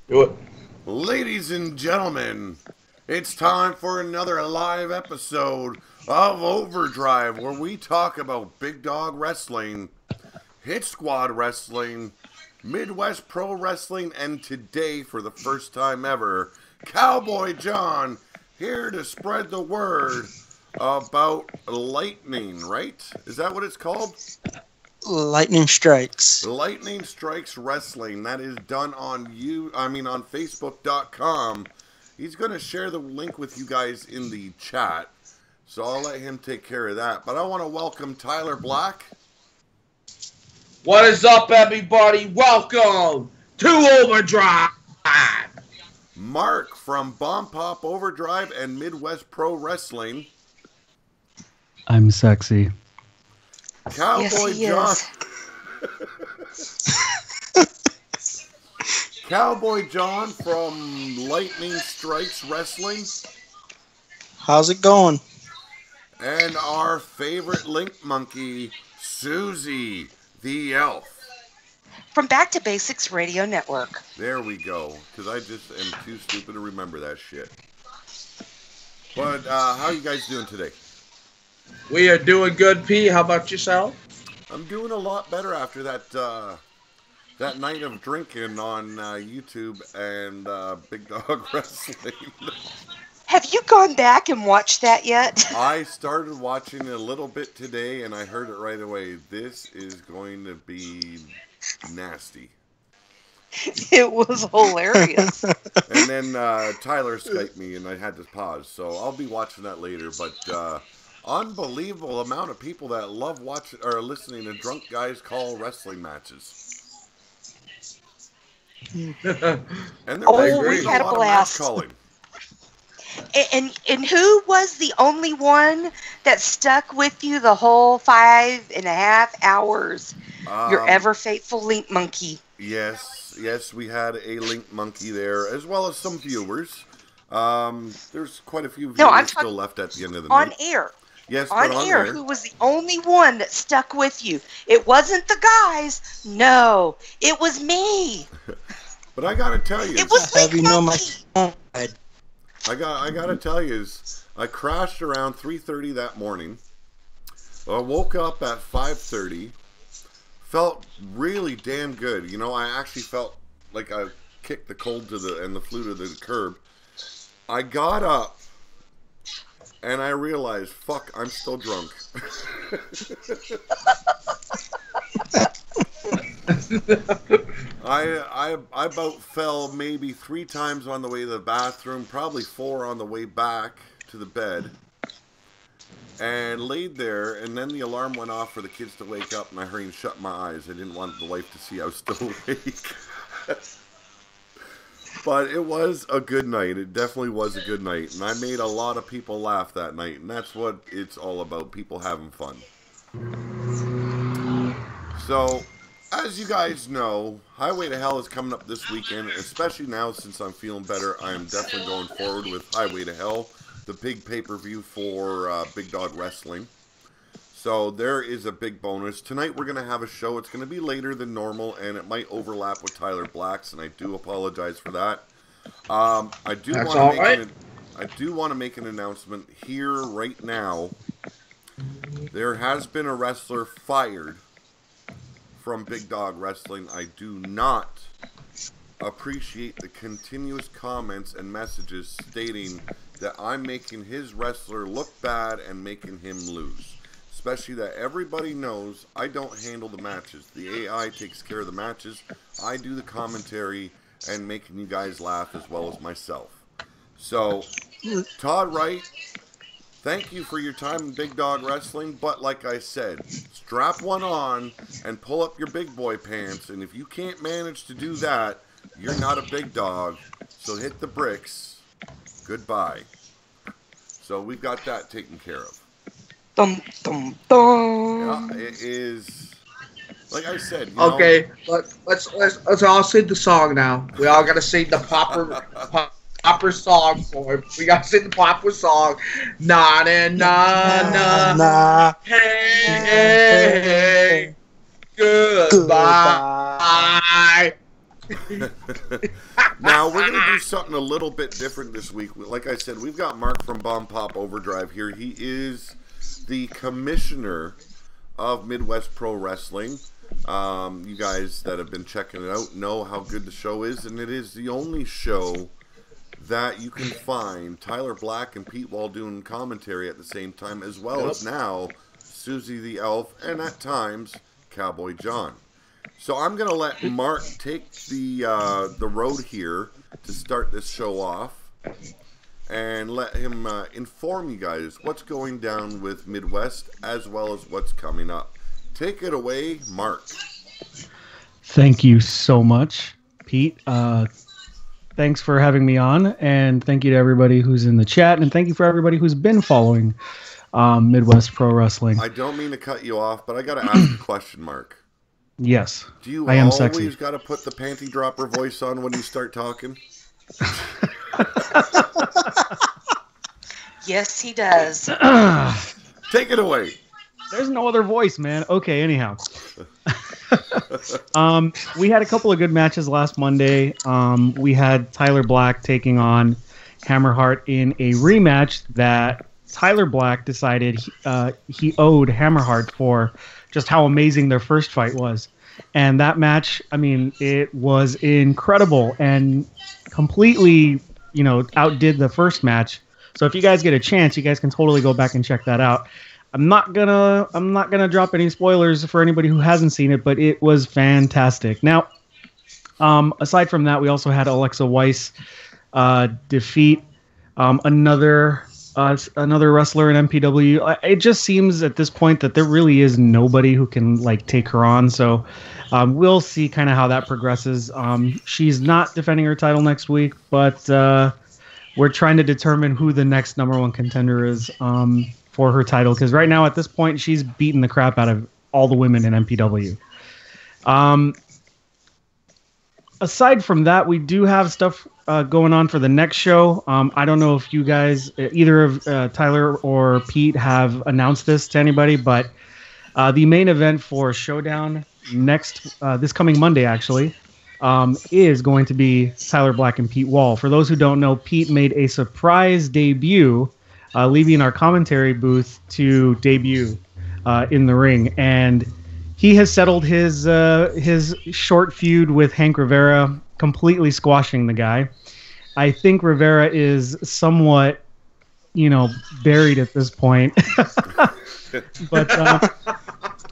Do it. Ladies and gentlemen, it's time for another live episode of Overdrive, where we talk about big dog wrestling, hit squad wrestling, Midwest pro wrestling, and today, for the first time ever, Cowboy John here to spread the word about lightning, right? Is that what it's called? Lightning Strikes. Lightning Strikes Wrestling. That is done on on Facebook.com. He's going to share the link with you guys in the chat, so I'll let him take care of that. But I want to welcome Tyler Black. What is up, everybody? Welcome to Overdrive. Mark from Bdw-Bppw-Mwpw Overdrive and Midwest Pro Wrestling. I'm sexy. Cowboy Yes, John. Cowboy John from Lightning Strikes Wrestling. How's it going? And our favorite link monkey, Susie the Elf. From Back to Basics Radio Network. There we go, because I just am too stupid to remember that shit. But how are you guys doing today? We are doing good, P. How about yourself? I'm doing a lot better after that that night of drinking on YouTube and Big Dog Wrestling. Have you gone back and watched that yet? I started watching it a little bit today, and I heard it right away. This is going to be nasty. It was hilarious. And then Tyler Skyped me, and I had to pause. So I'll be watching that later. But unbelievable amount of people that love watching or listening to drunk guys call wrestling matches. And there we had a blast. Calling. And who was the only one that stuck with you the whole 5.5 hours? Your ever faithful link monkey. Yes, we had a link monkey there, as well as some viewers. There's quite a few viewers still left at the end of the night. On air. Yes, on air. Who was the only one that stuck with you? It wasn't the guys. No, it was me. But I gotta tell you, it was link monkey. I gotta tell you, I crashed around 3:30 that morning. I woke up at 5:30. Felt really damn good. You know, I actually felt like I kicked the cold and the flu to the curb. I got up and I realized, fuck, I'm still drunk. I about fell maybe 3 times on the way to the bathroom, probably 4 on the way back to the bed, and laid there, and then the alarm went off for the kids to wake up, and I hurried and shut my eyes. I didn't want the wife to see I was still awake. But it was a good night. It definitely was a good night, and I made a lot of people laugh that night, and that's what it's all about, people having fun. So, as you guys know, Highway to Hell is coming up this weekend, especially now since I'm feeling better. I am definitely going forward with Highway to Hell, the big pay-per-view for Big Dog Wrestling. So there is a big bonus. Tonight we're going to have a show. It's going to be later than normal, and it might overlap with Tyler Black's, and I do apologize for that. I do want to make an announcement here right now. There has been a wrestler fired from Big Dog Wrestling. I do not appreciate the continuous comments and messages stating that I'm making his wrestler look bad and making him lose. Especially that everybody knows I don't handle the matches. The AI takes care of the matches. I do the commentary and making you guys laugh as well as myself. So, Todd Wright, thank you for your time in Big Dog Wrestling. But like I said, strap one on and pull up your big boy pants. And if you can't manage to do that, you're not a big dog. So hit the bricks. Goodbye. So we've got that taken care of. Dum, dum, dum. Yeah, it is. Like I said, you okay, let's all sing the song now. We all gotta sing the proper song for it. We gotta sing the proper song. Na na na na. Na. Hey, goodbye. Now, we're going to do something a little bit different this week. Like I said, we've got Mark from Bppw Overdrive here. He is the commissioner of Midwest Pro Wrestling. You guys that have been checking it out know how good the show is, and it is the only show that you can find Tyler Black and Pete Wall doing commentary at the same time, as well as now Susie the Elf, and at times Cowboy John. So I'm going to let Mark take the road here to start this show off, and let him inform you guys what's going down with Midwest as well as what's coming up. Take it away, Mark. Thank you so much, Pete. Thanks for having me on, and thank you to everybody who's in the chat, and thank you for everybody who's been following Midwest Pro Wrestling. I don't mean to cut you off, but I got to ask a question, Mark. Yes. Do you I am always got to put the panty dropper voice on when you start talking? Yes, he does. Take it away. There's no other voice, man. Okay, anyhow. We had a couple of good matches last Monday. We had Tyler Black taking on Hammerheart in a rematch that Tyler Black decided he owed Hammerheart for just how amazing their first fight was. And that match, I mean, it was incredible and completely, outdid the first match. So if you guys get a chance, you guys can totally go back and check that out. I'm not gonna drop any spoilers for anybody who hasn't seen it, but it was fantastic. Now, aside from that, we also had Alexa Weiss defeat another wrestler in MPW. It just seems at this point that there really is nobody who can take her on. So we'll see kind of how that progresses. She's not defending her title next week, but we're trying to determine who the next #1 contender is for her title, because right now at this point she's beaten the crap out of all the women in MPW. Aside from that, we do have stuff going on for the next show. I don't know if you guys, either of Tyler or Pete, have announced this to anybody, but the main event for Showdown this coming Monday, actually, is going to be Tyler Black and Pete Wall. For those who don't know, Pete made a surprise debut, leaving our commentary booth to debut in the ring, and he has settled his short feud with Hank Rivera, completely squashing the guy. I think Rivera is somewhat, buried at this point. But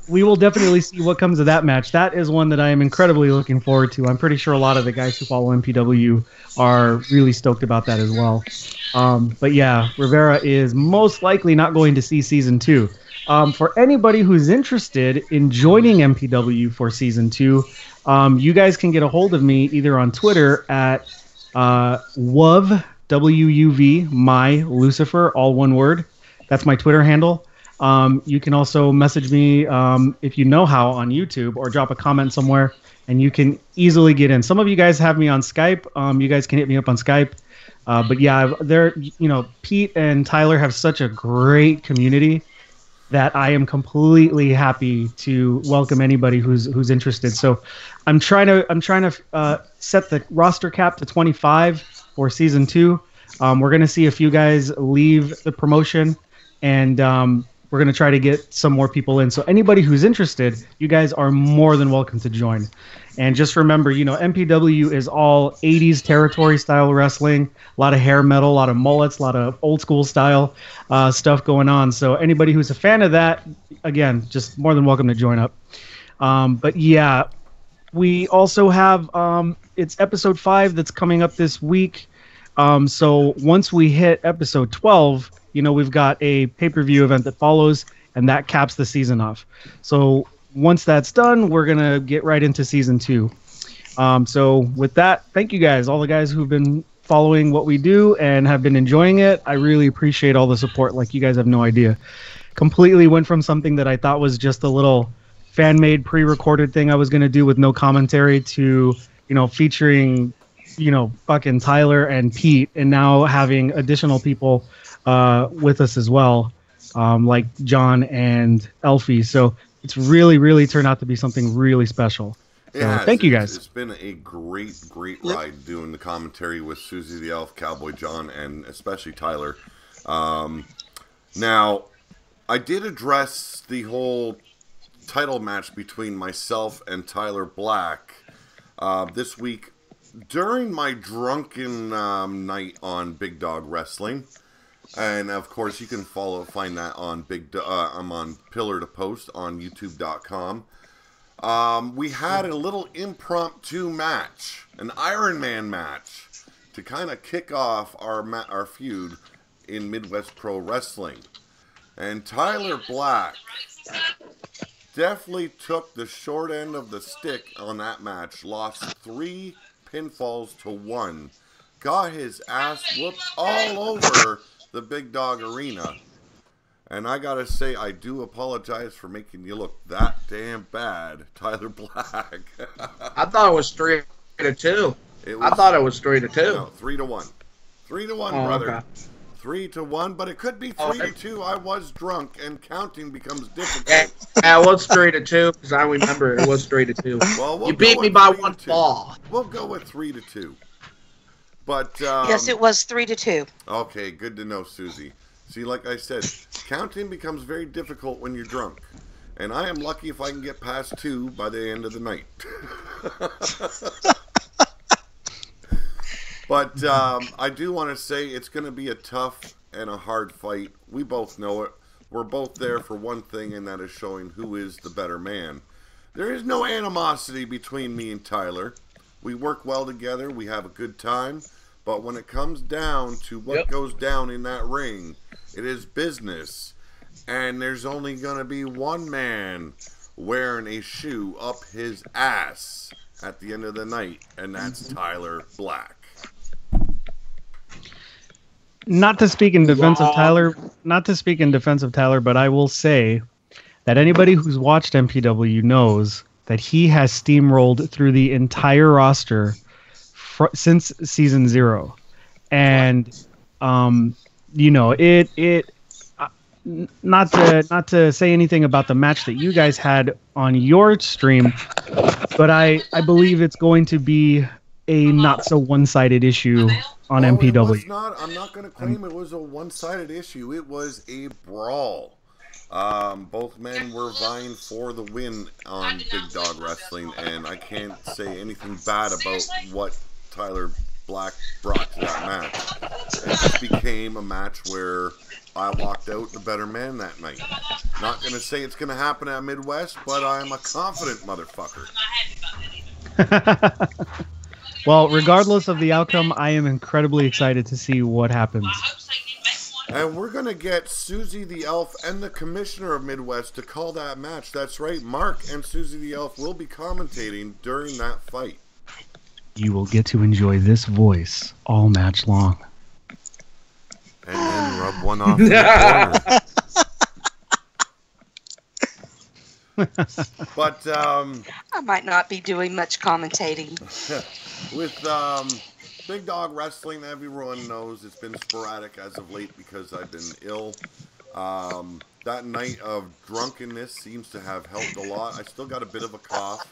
we will definitely see what comes of that match. That is one that I am incredibly looking forward to. I'm pretty sure a lot of the guys who follow MPW are really stoked about that as well. But yeah, Rivera is most likely not going to see Season 2. For anybody who's interested in joining MPW for Season 2, you guys can get a hold of me either on Twitter at WUV, W-U-V, my Lucifer, all one word. That's my Twitter handle. You can also message me if you know how on YouTube, or drop a comment somewhere, and you can easily get in. Some of you guys have me on Skype. You guys can hit me up on Skype. But yeah, Pete and Tyler have such a great community that I am completely happy to welcome anybody who's interested. So I'm trying to set the roster cap to 25 for Season 2. We're going to see a few guys leave the promotion, and we're going to try to get some more people in. So anybody who's interested, you guys are more than welcome to join. And just remember, MPW is all 80s territory style wrestling, a lot of hair metal, a lot of mullets, a lot of old school style stuff going on. So anybody who's a fan of that, again, just more than welcome to join up. But yeah, we also have, it's episode 5 that's coming up this week. So once we hit episode 12, we've got a pay-per-view event that follows, and that caps the season off. So once that's done, we're going to get right into Season 2. So with that, thank you guys, all the guys who've been following what we do and have been enjoying it. I really appreciate all the support. Like, you guys have no idea. Completely went from something that I thought was just a little fan-made, pre-recorded thing I was going to do with no commentary to, featuring, fucking Tyler and Pete, and now having additional people with us as well, like John and Elfie. So it's really, really turned out to be something really special. Thank you guys. It's been a great ride doing the commentary with Susie the Elf, Cowboy John, and especially Tyler. Now, I did address the whole title match between myself and Tyler Black this week during my drunken night on Big Dog Wrestling. And of course, you can find that on I'm on Pillar to Post on YouTube.com. We had a little impromptu match, an Iron Man match, to kind of kick off our feud in Midwest Pro Wrestling. And Tyler Black definitely took the short end of the stick on that match, lost 3 pinfalls to 1, got his ass whooped all over the Big Dog Arena. And I gotta say, I do apologize for making you look that damn bad, Tyler Black. I thought it was 3-2. I thought it was 3-2. No, 3-1. 3-1, brother. Okay. 3-1, but it could be 3-2. I was drunk, and counting becomes difficult. Yeah, it was 3-2 because I remember it was 3-2. Well, you beat me by 1 fall. We'll go with 3-2. But yes, it was 3-2. Okay, good to know, Susie. See, like I said, counting becomes very difficult when you're drunk. And I am lucky if I can get past 2 by the end of the night. But I do want to say it's going to be a tough and a hard fight. We both know it. We're both there for one thing, and that is showing who is the better man. There is no animosity between me and Tyler. We work well together. We have a good time. But when it comes down to what goes down in that ring, it is business. And there's only going to be one man wearing a shoe up his ass at the end of the night, and that's Tyler Black. Not to speak in defense of Tyler, but I will say that anybody who's watched MPW knows that he has steamrolled through the entire roster since season 0, and you know it. Not to say anything about the match that you guys had on your stream, but I believe it's going to be a not so one-sided issue on MPW. It was not, I'm not going to claim it was a one-sided issue. It was a brawl. Both men were vying for the win on Big Dog Wrestling, and I can't say anything bad about what Tyler Black brought to that match. It just became a match where I walked out the better man that night. Not going to say it's going to happen at Midwest, but I'm a confident motherfucker. Well, regardless of the outcome, I am incredibly excited to see what happens. And we're going to get Susie the Elf and the Commissioner of Midwest to call that match. That's right, Mark and Susie the Elf will be commentating during that fight. You will get to enjoy this voice all match long. And then rub one off in the corner. But I might not be doing much commentating. With Big Dog Wrestling, everyone knows it's been sporadic as of late because I've been ill. That night of drunkenness seems to have helped a lot. I still got a bit of a cough.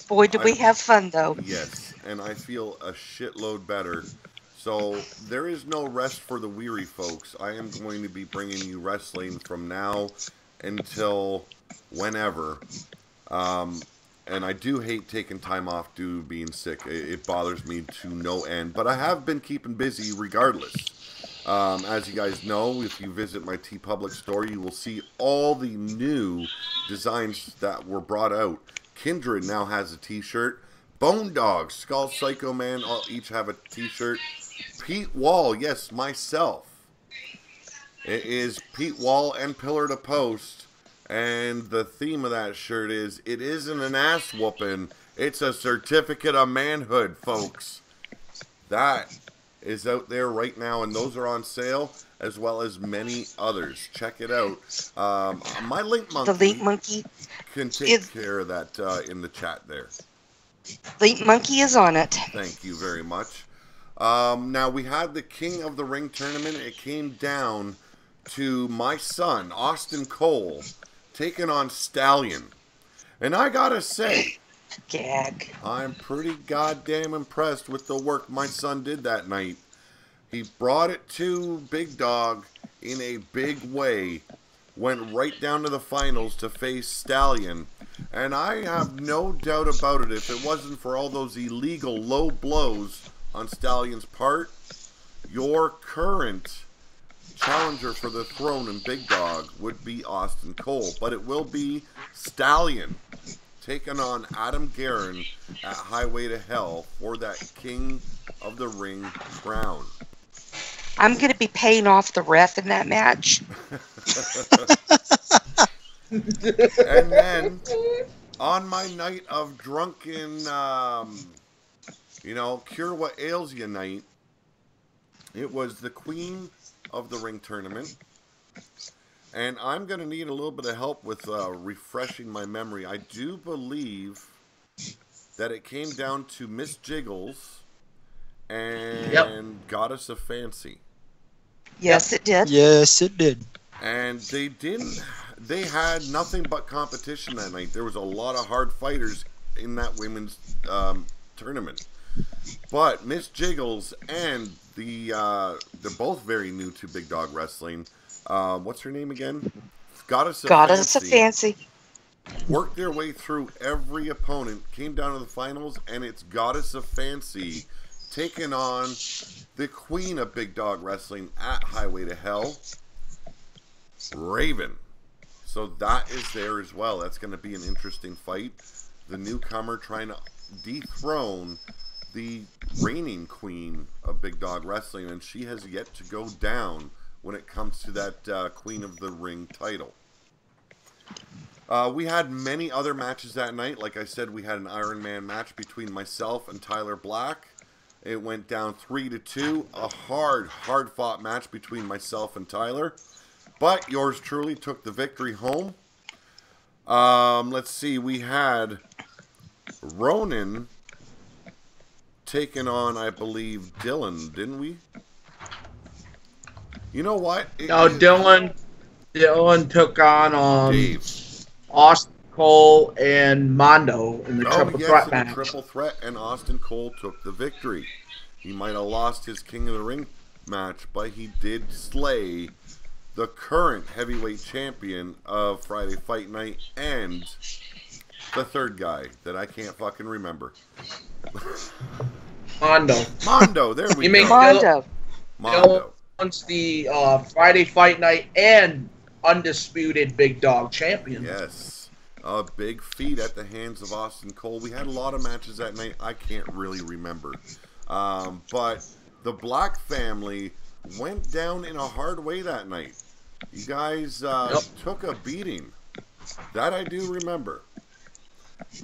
Boy, do we have fun, though. Yes, and I feel a shitload better. So there is no rest for the weary, folks. I am going to be bringing you wrestling from now until whenever. And I do hate taking time off due to being sick. It bothers me to no end. But I have been keeping busy regardless. As you guys know, if you visit my TeePublic store, you will see all the new designs that were brought out. Kindred now has a t-shirt. Bone Dog, Skull Psycho Man, all each have a t-shirt. Pete Wall, yes, myself. It is Pete Wall and Pillar to Post. And the theme of that shirt is, it isn't an ass whooping, it's a certificate of manhood, folks. That is out there right now, and those are on sale, as well as many others. Check it out. My Link Monkey, The Link Monkey can take care of that in the chat there. Link Monkey is on it. Thank you very much. Now, we had the King of the Ring tournament. It came down to my son, Austin Cole, taking on Stallion. And I gotta say, Gag. I'm pretty goddamn impressed with the work my son did that night. He brought it to Big Dog in a big way. Went right down to the finals to face Stallion. And I have no doubt about it, if it wasn't for all those illegal low blows on Stallion's part, your current challenger for the throne in Big Dog would be Austin Cole. But it will be Stallion taking on Adam Guerin at Highway to Hell for that King of the Ring crown. I'm going to be paying off the ref in that match. And then, on my night of drunken, cure what ails you night, it was the Queen of the Ring tournament. And I'm going to need a little bit of help with refreshing my memory. I do believe that it came down to Miss Jiggles and Goddess of Fancy. Yes, it did. Yes, it did. And they had nothing but competition that night. There was a lot of hard fighters in that women's tournament. But Miss Jiggles and they're both very new to Big Dog Wrestling. What's her name again? Goddess of Fancy. Worked their way through every opponent, came down to the finals, and it's Goddess of Fancy taking on the Queen of Big Dog Wrestling at Highway to Hell, Raven. So that is there as well. That's going to be an interesting fight. The newcomer trying to dethrone the reigning Queen of Big Dog Wrestling, and she has yet to go down when it comes to that Queen of the Ring title. We had many other matches that night. Like I said, we had an Iron Man match between myself and Tyler Black. It went down 3-2. A hard-fought match between myself and Tyler. But yours truly took the victory home. Let's see. We had Ronan taking on, I believe, Dylan, didn't we? You know what? Dylan took on Dave. Austin Cole and Mondo in the triple threat match. Triple threat, and Austin Cole took the victory. He might have lost his King of the Ring match, but he did slay the current heavyweight champion of Friday Fight Night and the third guy that I can't fucking remember. Mondo, there we go. Mondo. Dylan's the Friday Fight Night and undisputed Big Dog champion. Yes. A big feat at the hands of Austin Cole. We had a lot of matches that night. I can't really remember. But the Black family went down in a hard way that night. You guys took a beating. That I do remember.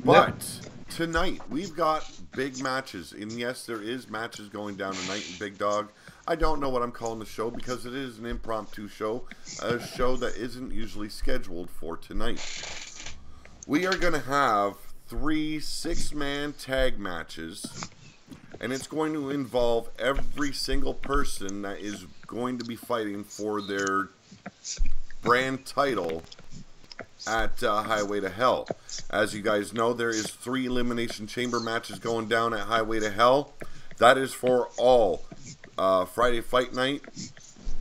But tonight, we've got big matches. And yes, there is matches going down tonight in Big Dog. I don't know what I'm calling the show because it is an impromptu show. A show that isn't usually scheduled for tonight. We are going to have 3 6-man tag matches. And it's going to involve every single person that is going to be fighting for their brand title at Highway to Hell. As you guys know, there is 3 Elimination Chamber matches going down at Highway to Hell. That is for all Friday Fight Night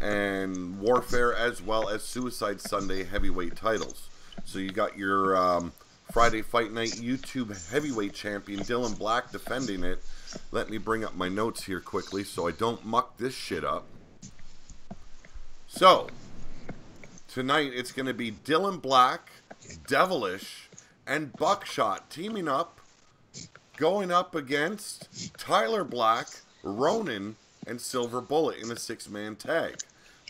and Warfare, as well as Suicide Sunday heavyweight titles. So you got your Friday Fight Night YouTube heavyweight champion Dylan Black defending it. Let me bring up my notes here quickly so I don't muck this shit up. So, tonight it's going to be Dylan Black, Devilish, and Buckshot teaming up, going up against Tyler Black, Ronan, and Silver Bullet in a 6-man tag.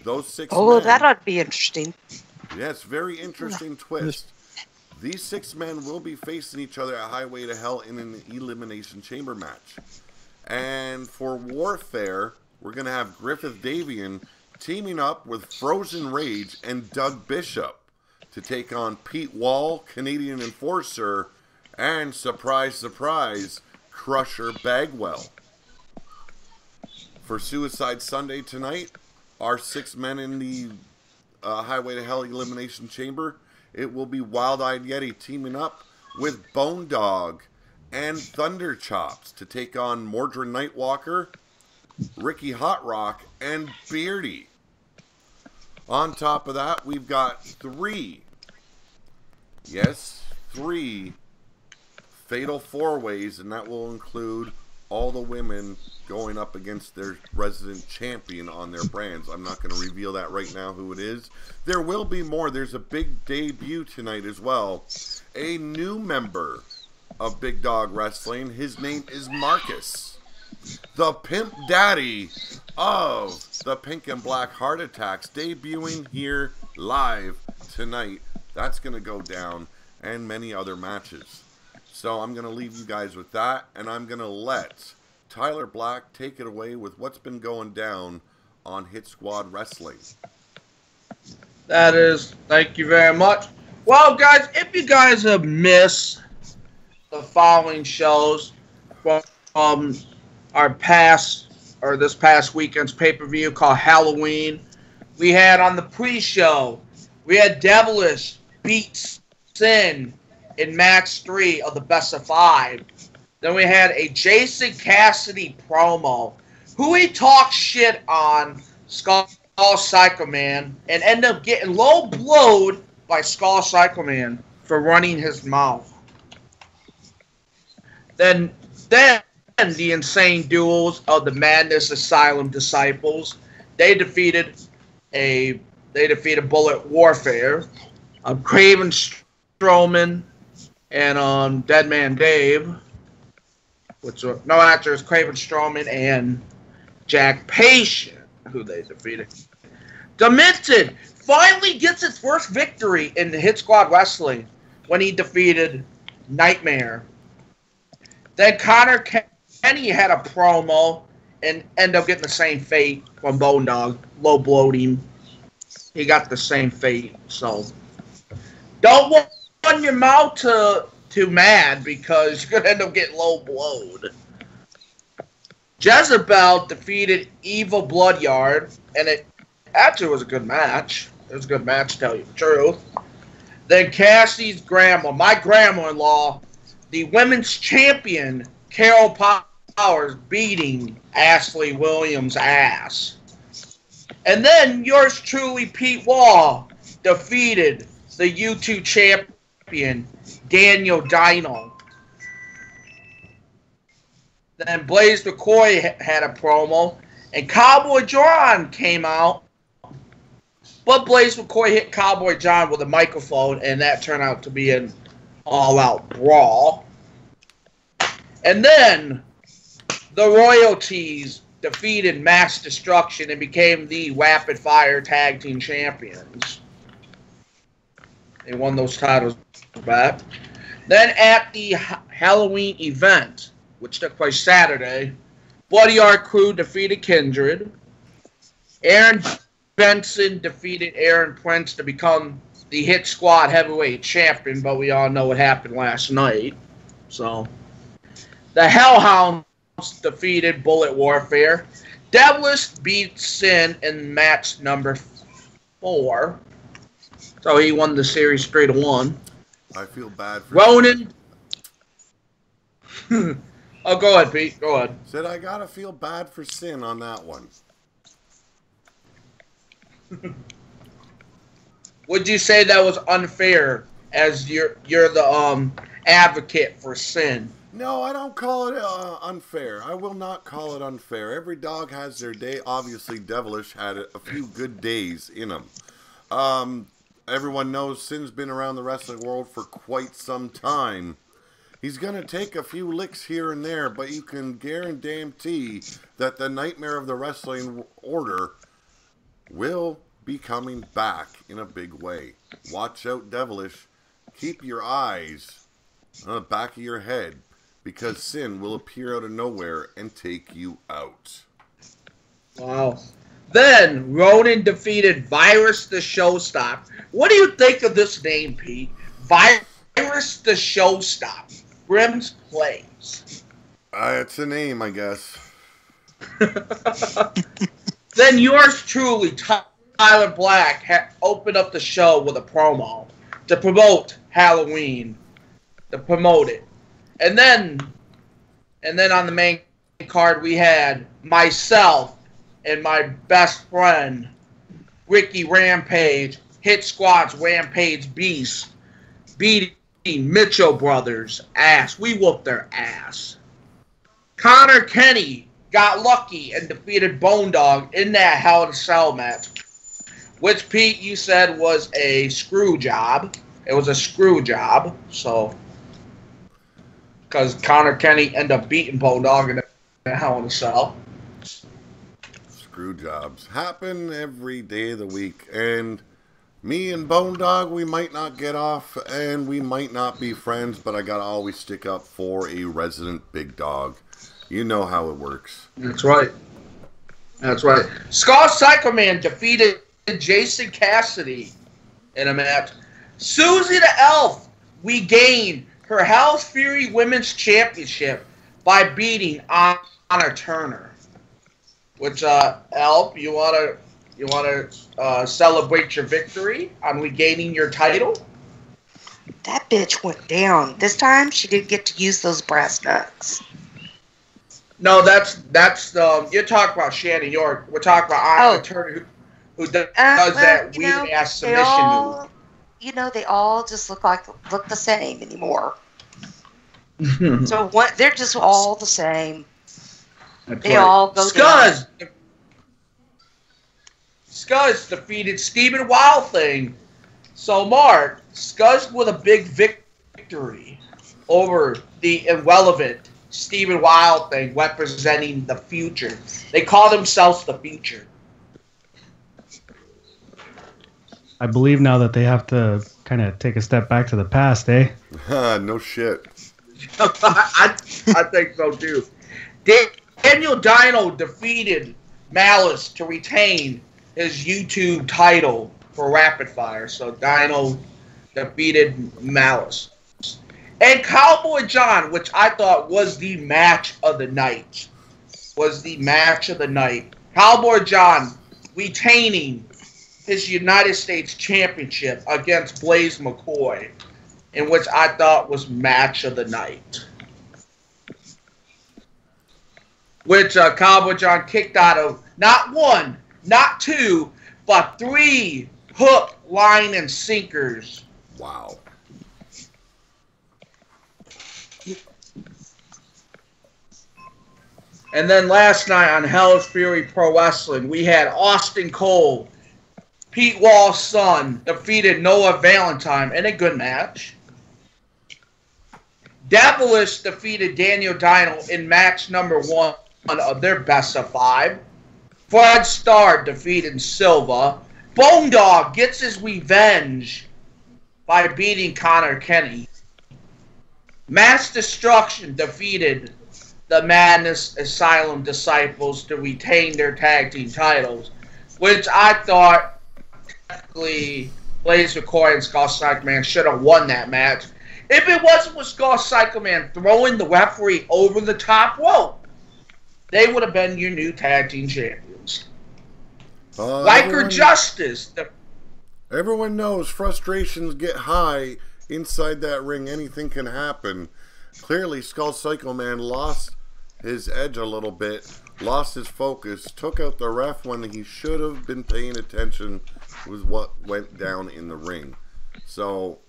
Those 6 men... that ought to be interesting. Yes, very interesting twist. These 6 men will be facing each other at Highway to Hell in an Elimination Chamber match. And for Warfare, we're going to have Griffith Davian teaming up with Frozen Rage and Doug Bishop to take on Pete Wall, Canadian Enforcer, and, surprise, surprise, Crusher Bagwell. For Suicide Sunday tonight, our 6 men in the Highway to Hell Elimination Chamber, it will be Wild Eyed Yeti teaming up with Bone Dog and Thunder Chops to take on Mordred Nightwalker, Ricky Hot Rock, and Beardy. On top of that, we've got three Fatal 4-Ways, and that will include all the women going up against their resident champion on their brands. I'm not going to reveal that right now who it is. There will be more. There's a big debut tonight as well. A new member of Big Dog Wrestling. His name is Marcus, the Pimp Daddy of the Pink and Black Heart Attacks, debuting here live tonight. That's going to go down, and many other matches. So I'm going to leave you guys with that, and I'm going to let Tyler Black take it away with what's been going down on Hit Squad Wrestling. That is, thank you very much. Well, guys, if you guys have missed the following shows from our this past weekend's pay-per-view called Halloween, we had on the pre-show, we had Devilish beat Sin in match 3 of the best of 5. Then we had a Jason Cassidy promo, who he talked shit on Skull Psycho Man and ended up getting low blowed by Skull Psycho Man for running his mouth. Then the insane duels of the Madness Asylum Disciples. They defeated Bullet Warfare, Craven Strowman, and Deadman Dave. It's Craven Strowman and Jack Patient, who they defeated. Demented finally gets its first victory in the Hit Squad Wrestling when he defeated Nightmare. Then Connor Kenny had a promo and ended up getting the same fate from Bone Dog. Low blowed him. He got the same fate. So don't run your mouth too mad, because you're going to end up getting low blowed. Jezebel defeated Evil Bloodyard, and it actually was a good match. It was a good match, to tell you the truth. Then Cassie's grandma, my grandma-in-law, the women's champion, Carol Powers, beating Ashley Williams' ass. And then yours truly, Pete Wall, defeated the U2 champion, Daniel Dino. Then Blaze McCoy had a promo, and Cowboy John came out, but Blaze McCoy hit Cowboy John with a microphone, and that turned out to be an all-out brawl. And then the Royalties defeated Mass Destruction and became the Rapid Fire Tag Team Champions. They won those titles back. Then at the Halloween event, which took place Saturday, Bloody Art Crew defeated Kindred. Aaron Benson defeated Aaron Prince to become the Hit Squad Heavyweight Champion, but we all know what happened last night. So, the Hellhounds defeated Bullet Warfare. Devilish beat Sin in match number 4. So he won the series 3-1. I feel bad for Ronan. Oh, go ahead, Pete. Go ahead. Said I gotta feel bad for Sin on that one. Would you say that was unfair, as you're the advocate for Sin? No, I don't call it unfair. I will not call it unfair. Every dog has their day. Obviously, Devilish had a few good days in him. Everyone knows Sin's been around the wrestling world for quite some time. He's going to take a few licks here and there, but you can guarantee that the Nightmare of the Wrestling Order will be coming back in a big way. Watch out, Devilish. Keep your eyes on the back of your head, because Sin will appear out of nowhere and take you out. Wow. Then, Ronan defeated Virus the Showstop. What do you think of this name, Pete? Virus the Showstop. Brim's Plays. It's a name, I guess. Then yours truly, Tyler Black, opened up the show with a promo to promote Halloween. to promote it. And then on the main card we had myself and my best friend Ricky Rampage, Hit Squad's Rampage Beast, beating Mitchell Brothers' ass. We whooped their ass. Connor Kenny got lucky and defeated Bone Dog in that Hell in a Cell match, which, Pete, you said was a screw job. It was a screw job, so... because Connor Kenny ended up beating Bone Dog in the Hell in a Cell. Screw jobs happen every day of the week, and me and Bone Dog, we might not get off, and we might not be friends, but I gotta always stick up for a resident big dog. You know how it works. That's right. That's right. Skull Psycho Man defeated Jason Cassidy in a match. Susie the Elf regained her Hell's Fury Women's Championship by beating Anna Turner. Which, Elf, you wanna celebrate your victory on regaining your title? That bitch went down. This time, she didn't get to use those brass knucks. No, that's you're talking about Shannon York. We're talking about Anna Turner, who does that weird ass submission move. You know, they all just look the same anymore. So they're just all the same. They all go down. Scuzz defeated Stephen Wild Thing. So, Mark, Scuzz with a big victory over the irrelevant Stephen Wild Thing, representing the future. They call themselves the future. I believe now that they have to kind of take a step back to the past, eh? No shit. I think so, too. Daniel Dino defeated Malice to retain his YouTube title for Rapid Fire. So Dino defeated Malice. And Cowboy John, which I thought was the match of the night. Cowboy John retaining his United States Championship against Blaze McCoy, in which I thought was match of the night. Which Cowboy John kicked out of not one, not two, but 3 hook, line, and sinkers. Wow. And then last night on Hell's Fury Pro Wrestling, we had Austin Cole, Pete Wall's son, defeated Noah Valentine in a good match. Devilish defeated Daniel Dino in match number 1 of their best of 5. Fred Starr defeated Silva. Bone Dog gets his revenge by beating Connor Kenny. Mass Destruction defeated the Madness Asylum Disciples to retain their tag team titles, which I thought technically Blaze McCoy and Skull Psycho Man should have won that match. If it wasn't with Skull Psycho Man throwing the referee over the top rope, they would have been your new tag team champions. Liker Justice. Everyone knows frustrations get high inside that ring. Anything can happen. Clearly, Skull Psycho Man lost his edge a little bit, lost his focus, took out the ref when he should have been paying attention with what went down in the ring. So,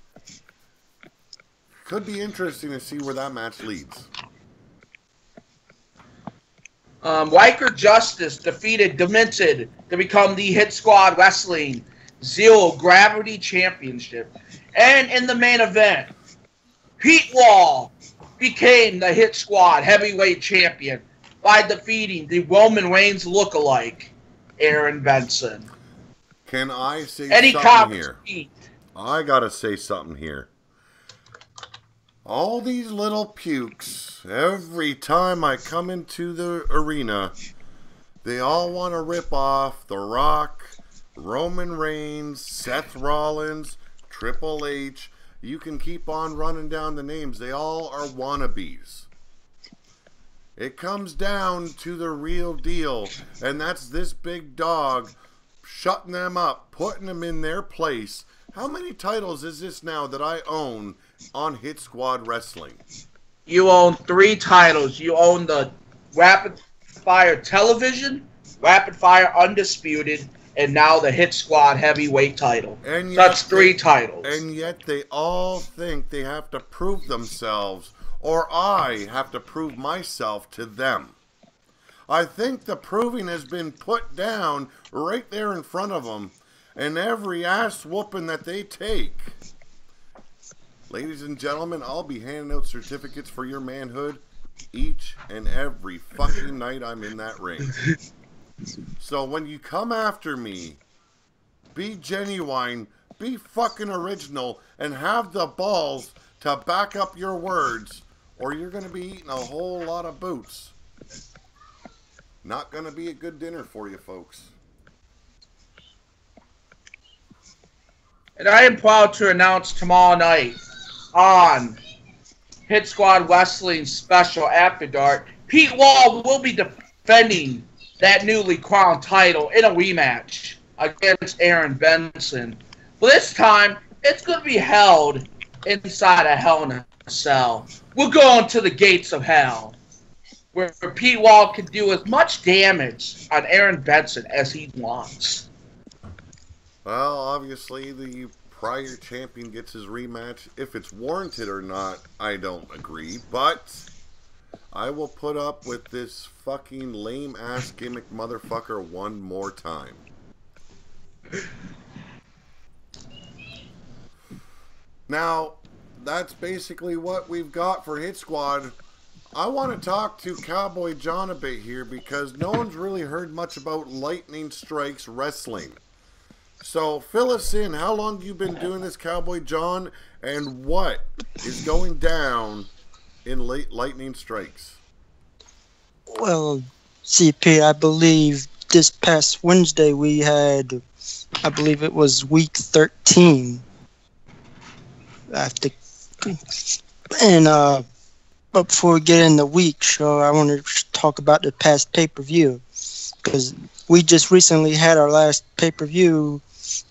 could be interesting to see where that match leads. Liker Justice defeated Demented to become the Hit Squad Wrestling Zero Gravity Championship. And in the main event, Pete Wall became the Hit Squad Heavyweight Champion by defeating the Roman Reigns lookalike, Aaron Benson. Can I say Eddie something here? Pete. I gotta say something here. All these little pukes, every time I come into the arena, they all want to rip off The Rock, Roman Reigns, Seth Rollins, Triple H. You can keep on running down the names. They all are wannabes. It comes down to the real deal, and that's this big dog shutting them up, putting them in their place. How many titles is this now that I own on Hit Squad Wrestling? You own 3 titles. You own the Rapid Fire Television, Rapid Fire Undisputed, and now the Hit Squad Heavyweight title. And So that's 3 titles. And yet they all think they have to prove themselves, or I have to prove myself to them. I think the proving has been put down right there in front of them, and every ass whooping that they take. Ladies and gentlemen, I'll be handing out certificates for your manhood each and every fucking night I'm in that ring. So when you come after me, be genuine, be fucking original, and have the balls to back up your words, or you're going to be eating a whole lot of boots. Not going to be a good dinner for you, folks. And I am proud to announce tomorrow night on Hit Squad Wrestling Special After Dark, Pete Wall will be defending that newly crowned title in a rematch against Aaron Benson. But this time, it's going to be held inside a Hell in a Cell. We're going to the gates of hell, where Pete Wall can do as much damage on Aaron Benson as he wants. Well, obviously, the prior champion gets his rematch. If it's warranted or not, I don't agree. But I will put up with this fucking lame-ass gimmick motherfucker one more time. Now, that's basically what we've got for Hit Squad. I want to talk to Cowboy John a bit here because no one's really heard much about Lightning Strikes Wrestling. So, fill us in. How long you been doing this, Cowboy John, and what is going down in Lightning Strikes? Well, CP, I believe this past Wednesday we had, I believe it was week 13. But before we get in the week show, I want to talk about the past pay-per-view, because we just recently had our last pay-per-view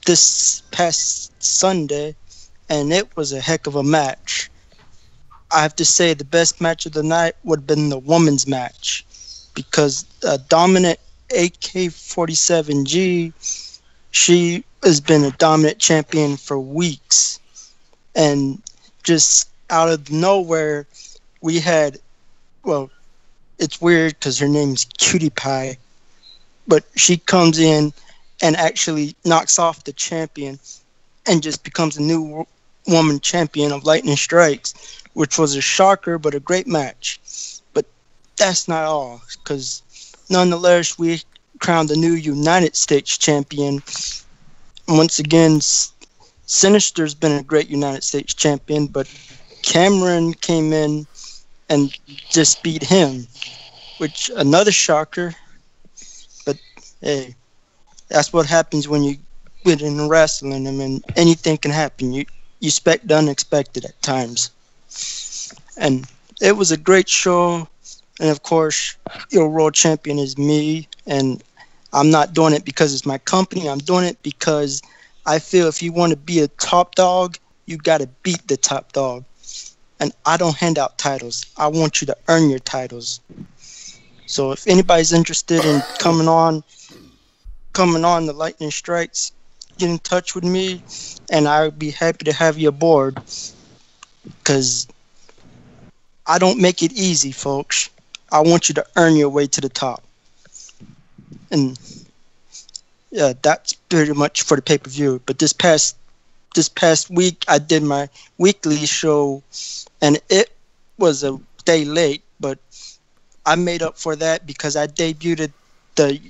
this past Sunday, and it was a heck of a match. I have to say the best match of the night would have been the women's match, because dominant AK-47G, she has been a dominant champion for weeks, and just out of nowhere, we had, well, it's weird because her name's Cutie Pie, but she comes in and actually knocks off the champion and just becomes a new woman champion of Lightning Strikes, which was a shocker but a great match. But that's not all, because nonetheless, we crowned the new United States champion. Once again, Sinister's been a great United States champion, but Cameron came in and just beat him, which another shocker. But hey, that's what happens when you get in wrestling. I mean, anything can happen. You expect the unexpected at times. And it was a great show. And of course, your world champion is me. And I'm not doing it because it's my company. I'm doing it because I feel if you want to be a top dog, you got to beat the top dog. And I don't hand out titles. I want you to earn your titles. So if anybody's interested in coming on the Lightning Strikes, get in touch with me, and I would be happy to have you aboard. Because I don't make it easy, folks. I want you to earn your way to the top. And yeah, that's pretty much for the pay-per-view. But this past week, I did my weekly show, and it was a day late, but I made up for that because I debuted the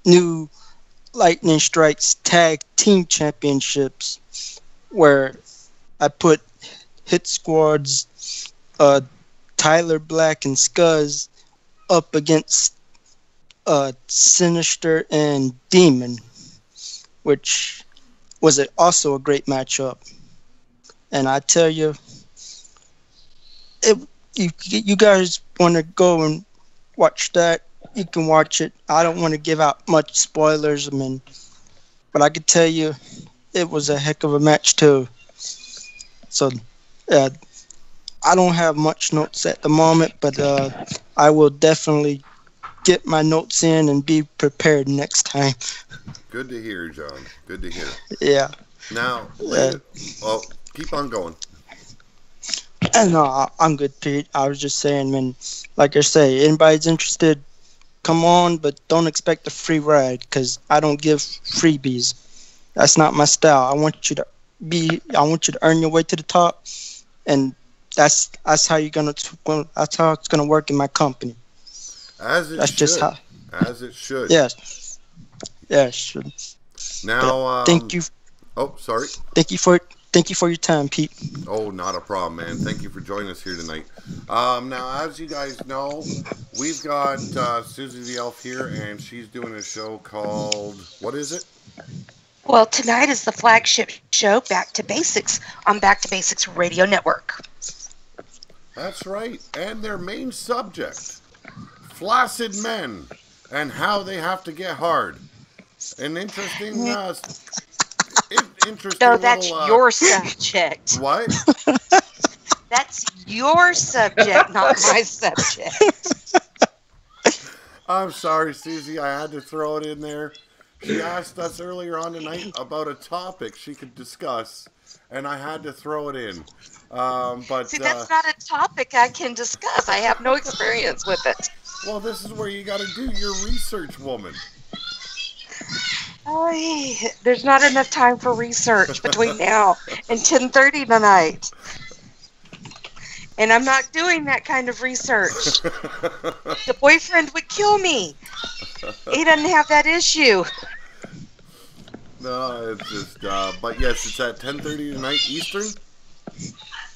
new Lightning Strikes Tag Team Championships, where I put Hit Squad's Tyler Black and Scuzz up against Sinister and Demon, which was also a great matchup. And I tell you, you guys want to go and watch that, you can watch it. I don't want to give out much spoilers, but I can tell you it was a heck of a match too. So I don't have much notes at the moment, but I will definitely get my notes in and be prepared next time. Good to hear, John. Good to hear. Yeah. Now, keep on going. No, I'm good, Pete. I was just saying, man, like I say, anybody's interested, come on, but don't expect a free ride, because I don't give freebies. That's not my style. I want you to earn your way to the top, and that's how that's how it's gonna work in my company. As it that's should. Just how. As it should. Yes. Yes. Now, thank you. Oh, sorry. Thank you for your time, Pete. Oh, not a problem, man. Thank you for joining us here tonight. Now, as you guys know, we've got Susie the Elf here, and she's doing a show called, what is it? Well, tonight is the flagship show, Back to Basics, on Back to Basics Radio Network. That's right. And their main subject, flaccid men and how they have to get hard. An interesting... No, that's your subject. What? That's your subject, not my subject. I'm sorry, Susie. I had to throw it in there. She asked us earlier on tonight about a topic she could discuss, and I had to throw it in. But see, that's not a topic I can discuss. I have no experience with it. Well, this is where you got to do your research, woman. There's not enough time for research between now and 10:30 tonight. And I'm not doing that kind of research. The boyfriend would kill me. He doesn't have that issue. No, it's just, but yes, it's at 10:30 tonight Eastern?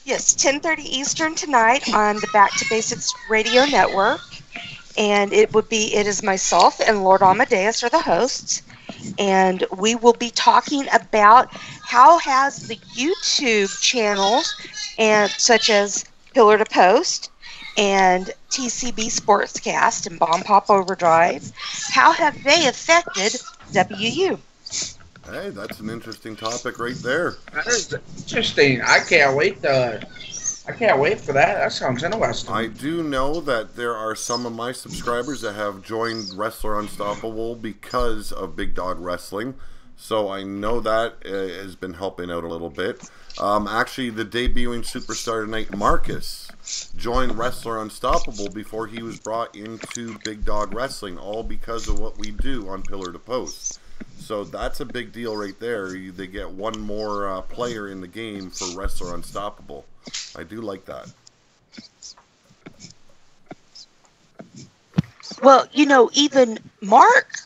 Yes, 10:30 Eastern tonight on the Back to Basics Radio Network. And it is myself and Lord Amadeus are the hosts. And we will be talking about how has the YouTube channels, and such as Pillar to Post and TCB Sportscast and Bomb Pop Overdrive, how have they affected WU? Hey, that's an interesting topic right there. That is interesting. I can't wait for that. That sounds interesting. I do know that there are some of my subscribers that have joined Wrestler Unstoppable because of Big Dog Wrestling. So I know that has been helping out a little bit. Actually, the debuting superstar tonight, Marcus, joined Wrestler Unstoppable before he was brought into Big Dog Wrestling, all because of what we do on Pillar to Post. So that's a big deal right there. They get one more player in the game for Wrestler Unstoppable. I do like that. Well, even Mark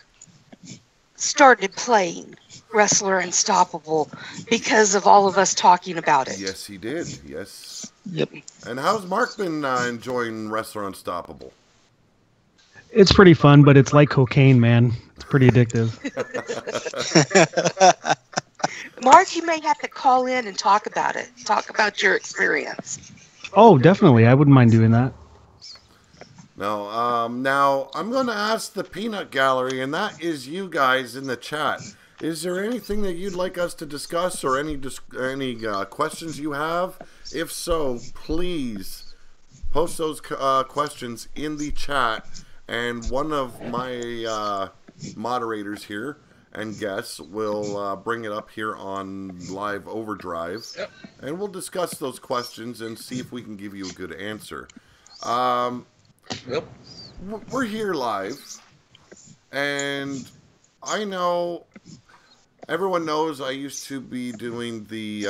started playing Wrestler Unstoppable because of all of us talking about it. Yes, he did. Yes. Yep. And how's Mark been enjoying Wrestler Unstoppable? It's pretty fun, but it's like cocaine, man. It's pretty addictive. Mark, you may have to call in and talk about it. Talk about your experience. Oh, definitely. I wouldn't mind doing that. Now I'm going to ask the Peanut Gallery, and that is you guys in the chat. Is there anything that you'd like us to discuss, or any questions you have? If so, please post those questions in the chat, and one of my moderators here and guests will bring it up here on live Overdrive, and we'll discuss those questions and see if we can give you a good answer. We're here live, and I know everyone knows I used to be doing the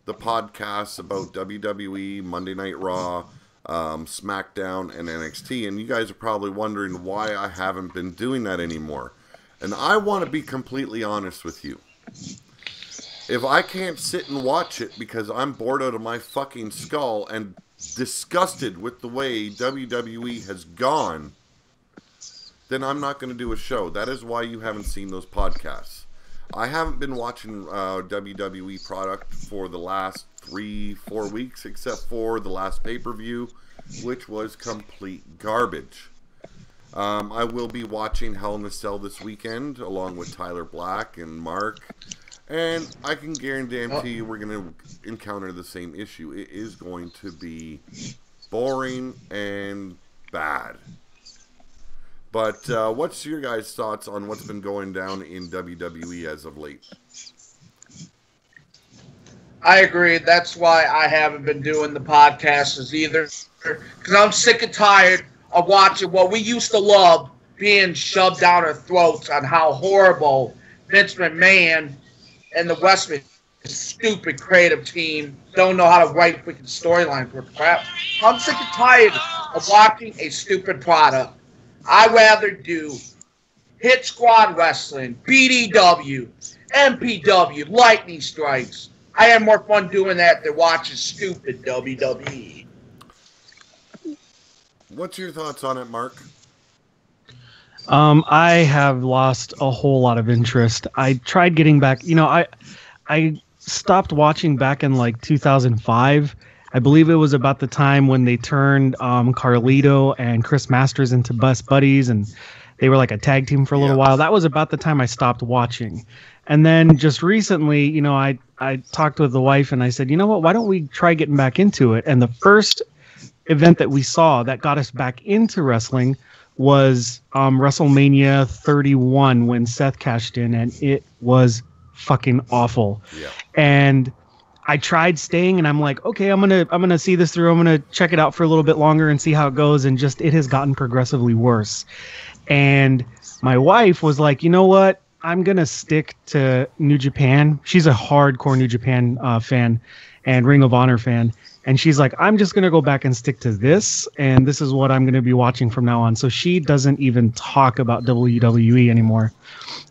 podcasts about WWE, Monday Night Raw, SmackDown, and NXT, and you guys are probably wondering why I haven't been doing that anymore. And I want to be completely honest with you. If I can't sit and watch it because I'm bored out of my fucking skull and disgusted with the way WWE has gone, then I'm not going to do a show. That is why you haven't seen those podcasts. I haven't been watching WWE product for the last 3-4 weeks, except for the last pay-per-view, which was complete garbage. I will be watching Hell in a Cell this weekend, along with Tyler Black and Mark And I can guarantee you we're going to encounter the same issue. It is going to be boring and bad. But what's your guys' thoughts on what's been going down in WWE as of late? I agree. That's why I haven't been doing the podcasts either. Because I'm sick and tired of watching what we used to love being shoved down our throats on how horrible Vince McMahon and the Westman stupid creative team don't know how to write freaking storylines for crap. I'm sick and tired of watching a stupid product. I'd rather do Hit Squad Wrestling, BDW, MPW, Lightning Strikes. I have more fun doing that than watching stupid WWE. What's your thoughts on it, Mark? I have lost a whole lot of interest. I tried getting back. I stopped watching back in like 2005. I believe it was about the time when they turned Carlito and Chris Masters into best buddies, and they were like a tag team for a little while. That was about the time I stopped watching. And then just recently, I talked with the wife and I said, you know what, why don't we try getting back into it? And the first event that we saw that got us back into wrestling was WrestleMania 31 when Seth cashed in, and it was fucking awful. Yeah. And I tried staying, and I'm like, okay, I'm gonna see this through. I'm gonna check it out for a little bit longer and see how it goes. And just it has gotten progressively worse. And my wife was like, you know what? I'm gonna stick to New Japan. She's a hardcore New Japan fan and Ring of Honor fan. And she's like, I'm just going to go back and stick to this. And this is what I'm going to be watching from now on. So she doesn't even talk about WWE anymore.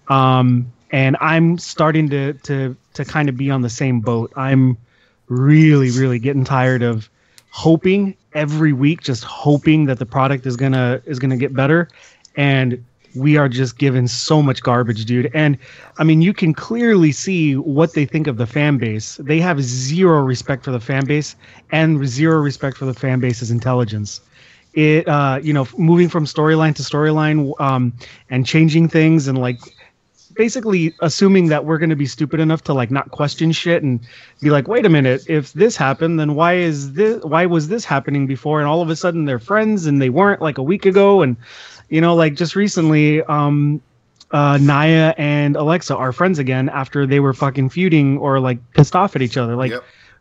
And I'm starting to kind of be on the same boat. I'm really, really getting tired of hoping every week, just hoping that the product is gonna get better. And we are just given so much garbage, dude. And I mean, you can clearly see what they think of the fan base. They have zero respect for the fan base and zero respect for the fan base's intelligence. It, moving from storyline to storyline, and changing things and like basically assuming that we're going to be stupid enough to like not question shit and be like, wait a minute, if this happened, then why was this happening before? And all of a sudden they're friends and they weren't like a week ago. And like just recently, Nia and Alexa are friends again after they were fucking feuding or like pissed off at each other. Like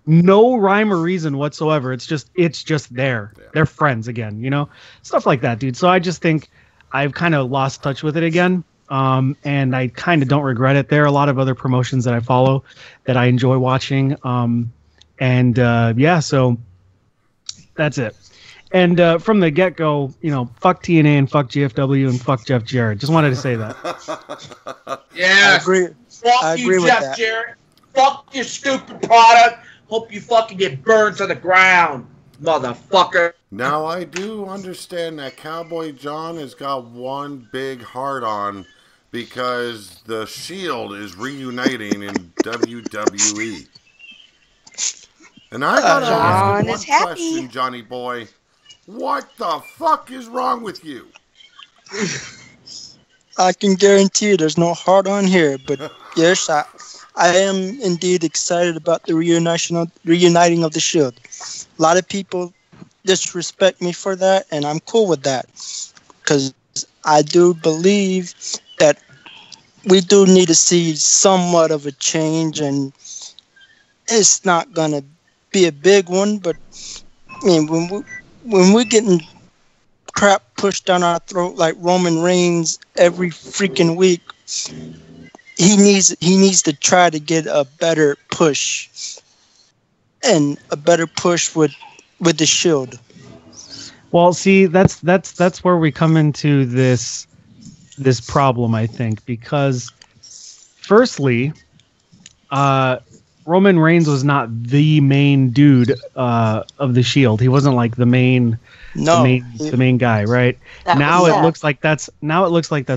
no rhyme or reason whatsoever. It's just there. Yeah. They're friends again, stuff like that, dude. So I just think I've kind of lost touch with it again. And I kind of don't regret it. There are a lot of other promotions that I follow that I enjoy watching. So that's it. And from the get-go, fuck TNA and fuck GFW and fuck Jeff Jarrett. Just wanted to say that. Yeah, I agree with Jeff that. Jarrett. Fuck your stupid product. Hope you fucking get burned to the ground, motherfucker. Now, I do understand that Cowboy John has got one big hard-on because the Shield is reuniting in WWE. And I gotta ask one question, Johnny boy. What the fuck is wrong with you? I can guarantee you there's no hard on here, but yes, I am indeed excited about the reuniting of the Shield. A lot of people disrespect me for that, and I'm cool with that because I do believe that we do need to see somewhat of a change, and it's not gonna be a big one, but I mean when we're getting crap pushed down our throat like Roman Reigns every freaking week, he needs to try to get a better push, and a better push with the Shield. Well, see, that's where we come into this problem, I think, because firstly, Roman Reigns was not the main dude of the Shield. He wasn't like the main guy, right? It looks like that's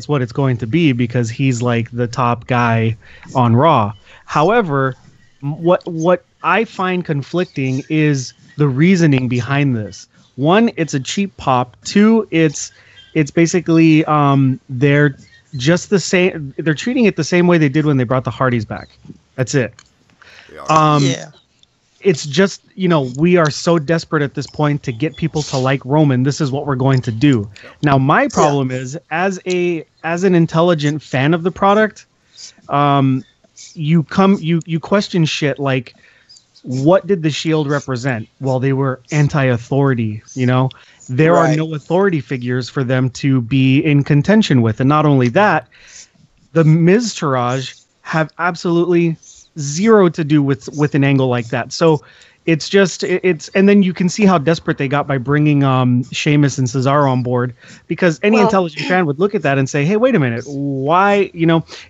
what it's going to be because he's like the top guy on Raw. However, what I find conflicting is the reasoning behind this. One, it's a cheap pop. Two, it's basically they're just the same. They're treating it the same way they did when they brought the Hardys back. That's it. Yeah. It's just, we are so desperate at this point to get people to like Roman. This is what we're going to do. Now, my problem is, as an intelligent fan of the product, you question shit like, what did the Shield represent? Well, they were anti-authority. There are no authority figures for them to be in contention with, and not only that, the Miztourage have absolutely zero to do with an angle like that. So it's and then you can see how desperate they got by bringing Sheamus and Cesaro on board, because any intelligent fan would look at that and say, hey, wait a minute, why?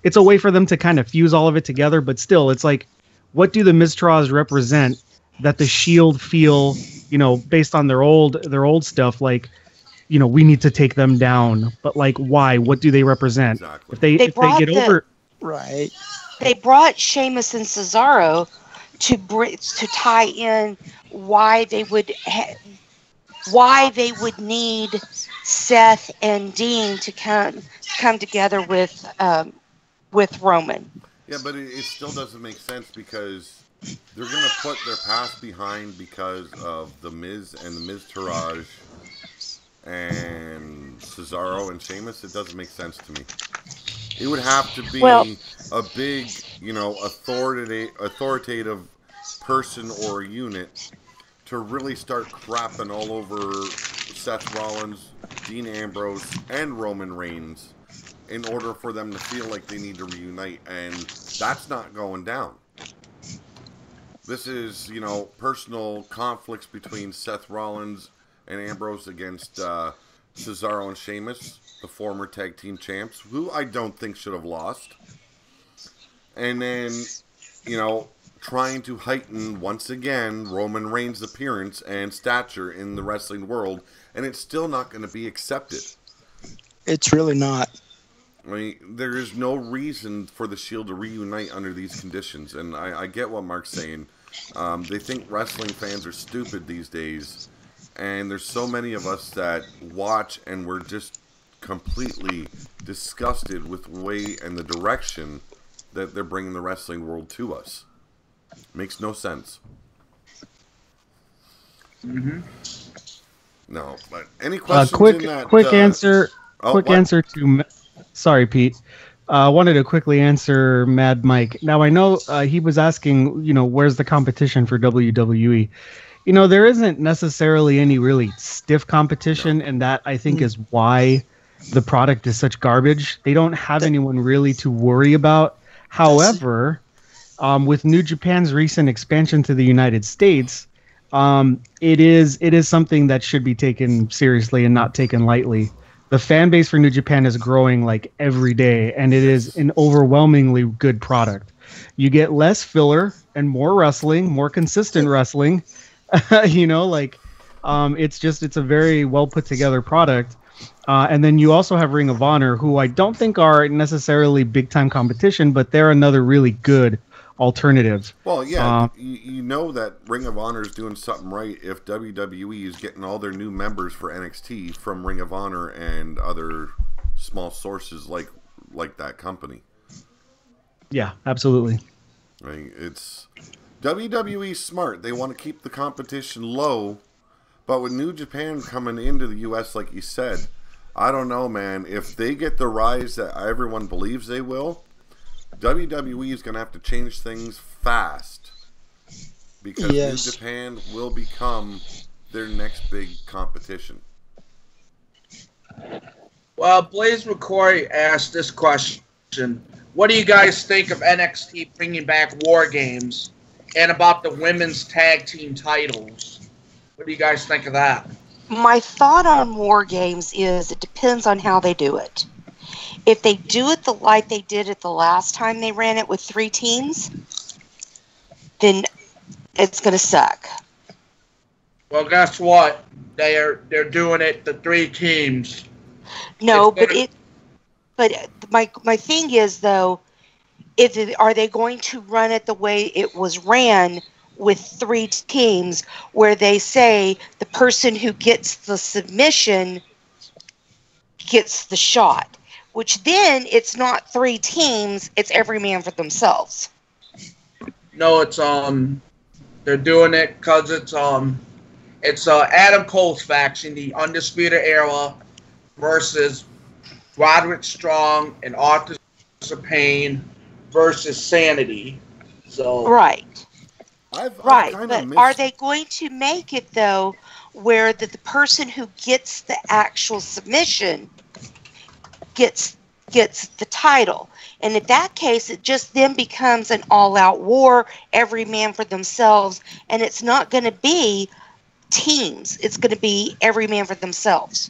It's a way for them to kind of fuse all of it together, but still, it's like, what do the Miztourage represent that the Shield feel, based on their old stuff, like, we need to take them down, but like, why? What do they represent? Exactly. If they get over right. They brought Sheamus and Cesaro to tie in why they would need Seth and Dean to come together with Roman. Yeah, but it still doesn't make sense, because they're going to put their past behind because of the Miz and the Miztourage and Cesaro and Sheamus. It doesn't make sense to me. It would have to be a big, authoritative person or unit to really start crapping all over Seth Rollins, Dean Ambrose, and Roman Reigns in order for them to feel like they need to reunite, and that's not going down. This is, personal conflicts between Seth Rollins and Ambrose against Cesaro and Sheamus, the former tag team champs, who I don't think should have lost. And then, trying to heighten, once again, Roman Reigns' appearance and stature in the wrestling world, and it's still not going to be accepted. It's really not. I mean, there is no reason for the Shield to reunite under these conditions, and I get what Mark's saying. They think wrestling fans are stupid these days, and there's so many of us that watch, and we're just completely disgusted with the way and the direction that they're bringing the wrestling world to us. Makes no sense. Mm-hmm. No, but any questions? Quick answer. What? Answer to. Sorry, Pete. Wanted to quickly answer Mad Mike. Now I know he was asking, where's the competition for WWE? There isn't necessarily any really stiff competition, and that I think is why the product is such garbage. They don't have anyone really to worry about. However, with New Japan's recent expansion to the United States, it is something that should be taken seriously and not taken lightly. The fan base for New Japan is growing like every day, and it is an overwhelmingly good product. You get less filler and more wrestling, more consistent wrestling. It's a very well put together product. And then you also have Ring of Honor, who I don't think are necessarily big time competition, but they're another really good alternative. Well, yeah, you know that Ring of Honor is doing something right if WWE is getting all their new members for NXT from Ring of Honor and other small sources like that company. Yeah, absolutely. I mean, it's WWE's smart. They want to keep the competition low, but with New Japan coming into the U.S., like you said, I don't know, man. If they get the rise that everyone believes they will, WWE is going to have to change things fast, because New Japan will become their next big competition. Well, Blaze McCoy asked this question. What do you guys think of NXT bringing back War Games and about the women's tag team titles? What do you guys think of that? My thought on War Games is it depends on how they do it. If they do it like they did it the last time they ran it with 3 teams, then it's going to suck. Well, guess what? They're doing it the 3 teams. No, but my thing is though, are they going to run it the way it was ran with 3 teams, where they say the person who gets the submission gets the shot? Which then it's not 3 teams, it's every man for themselves. No, it's they're doing it because it's Adam Cole's faction, the Undisputed Era, versus Roderick Strong and Authors of Pain versus Sanity. So Right. I've Right, kinda but missed- are they going to make it, though, where the person who gets the actual submission gets the title? And in that case, it just then becomes an all-out war, every man for themselves, and it's not going to be teams. It's going to be every man for themselves.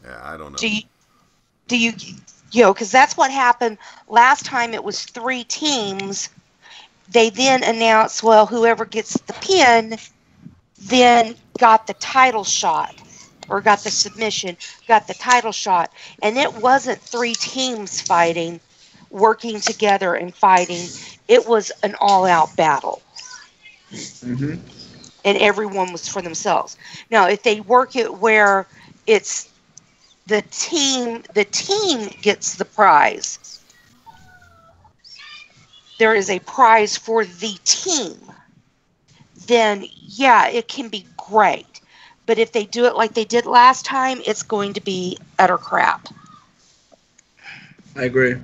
Yeah, I don't know. Do you know, because that's what happened last time. It was 3 teams. They then announced, well, whoever gets the pin then got the title shot, or got the submission, got the title shot. And it wasn't 3 teams fighting, working together and fighting. It was an all-out battle. Mm-hmm. And everyone was for themselves. Now, if they work it where it's the team gets the prize. There is a prize for the team. Then, yeah, it can be great. But if they do it like they did last time, it's going to be utter crap. I agree.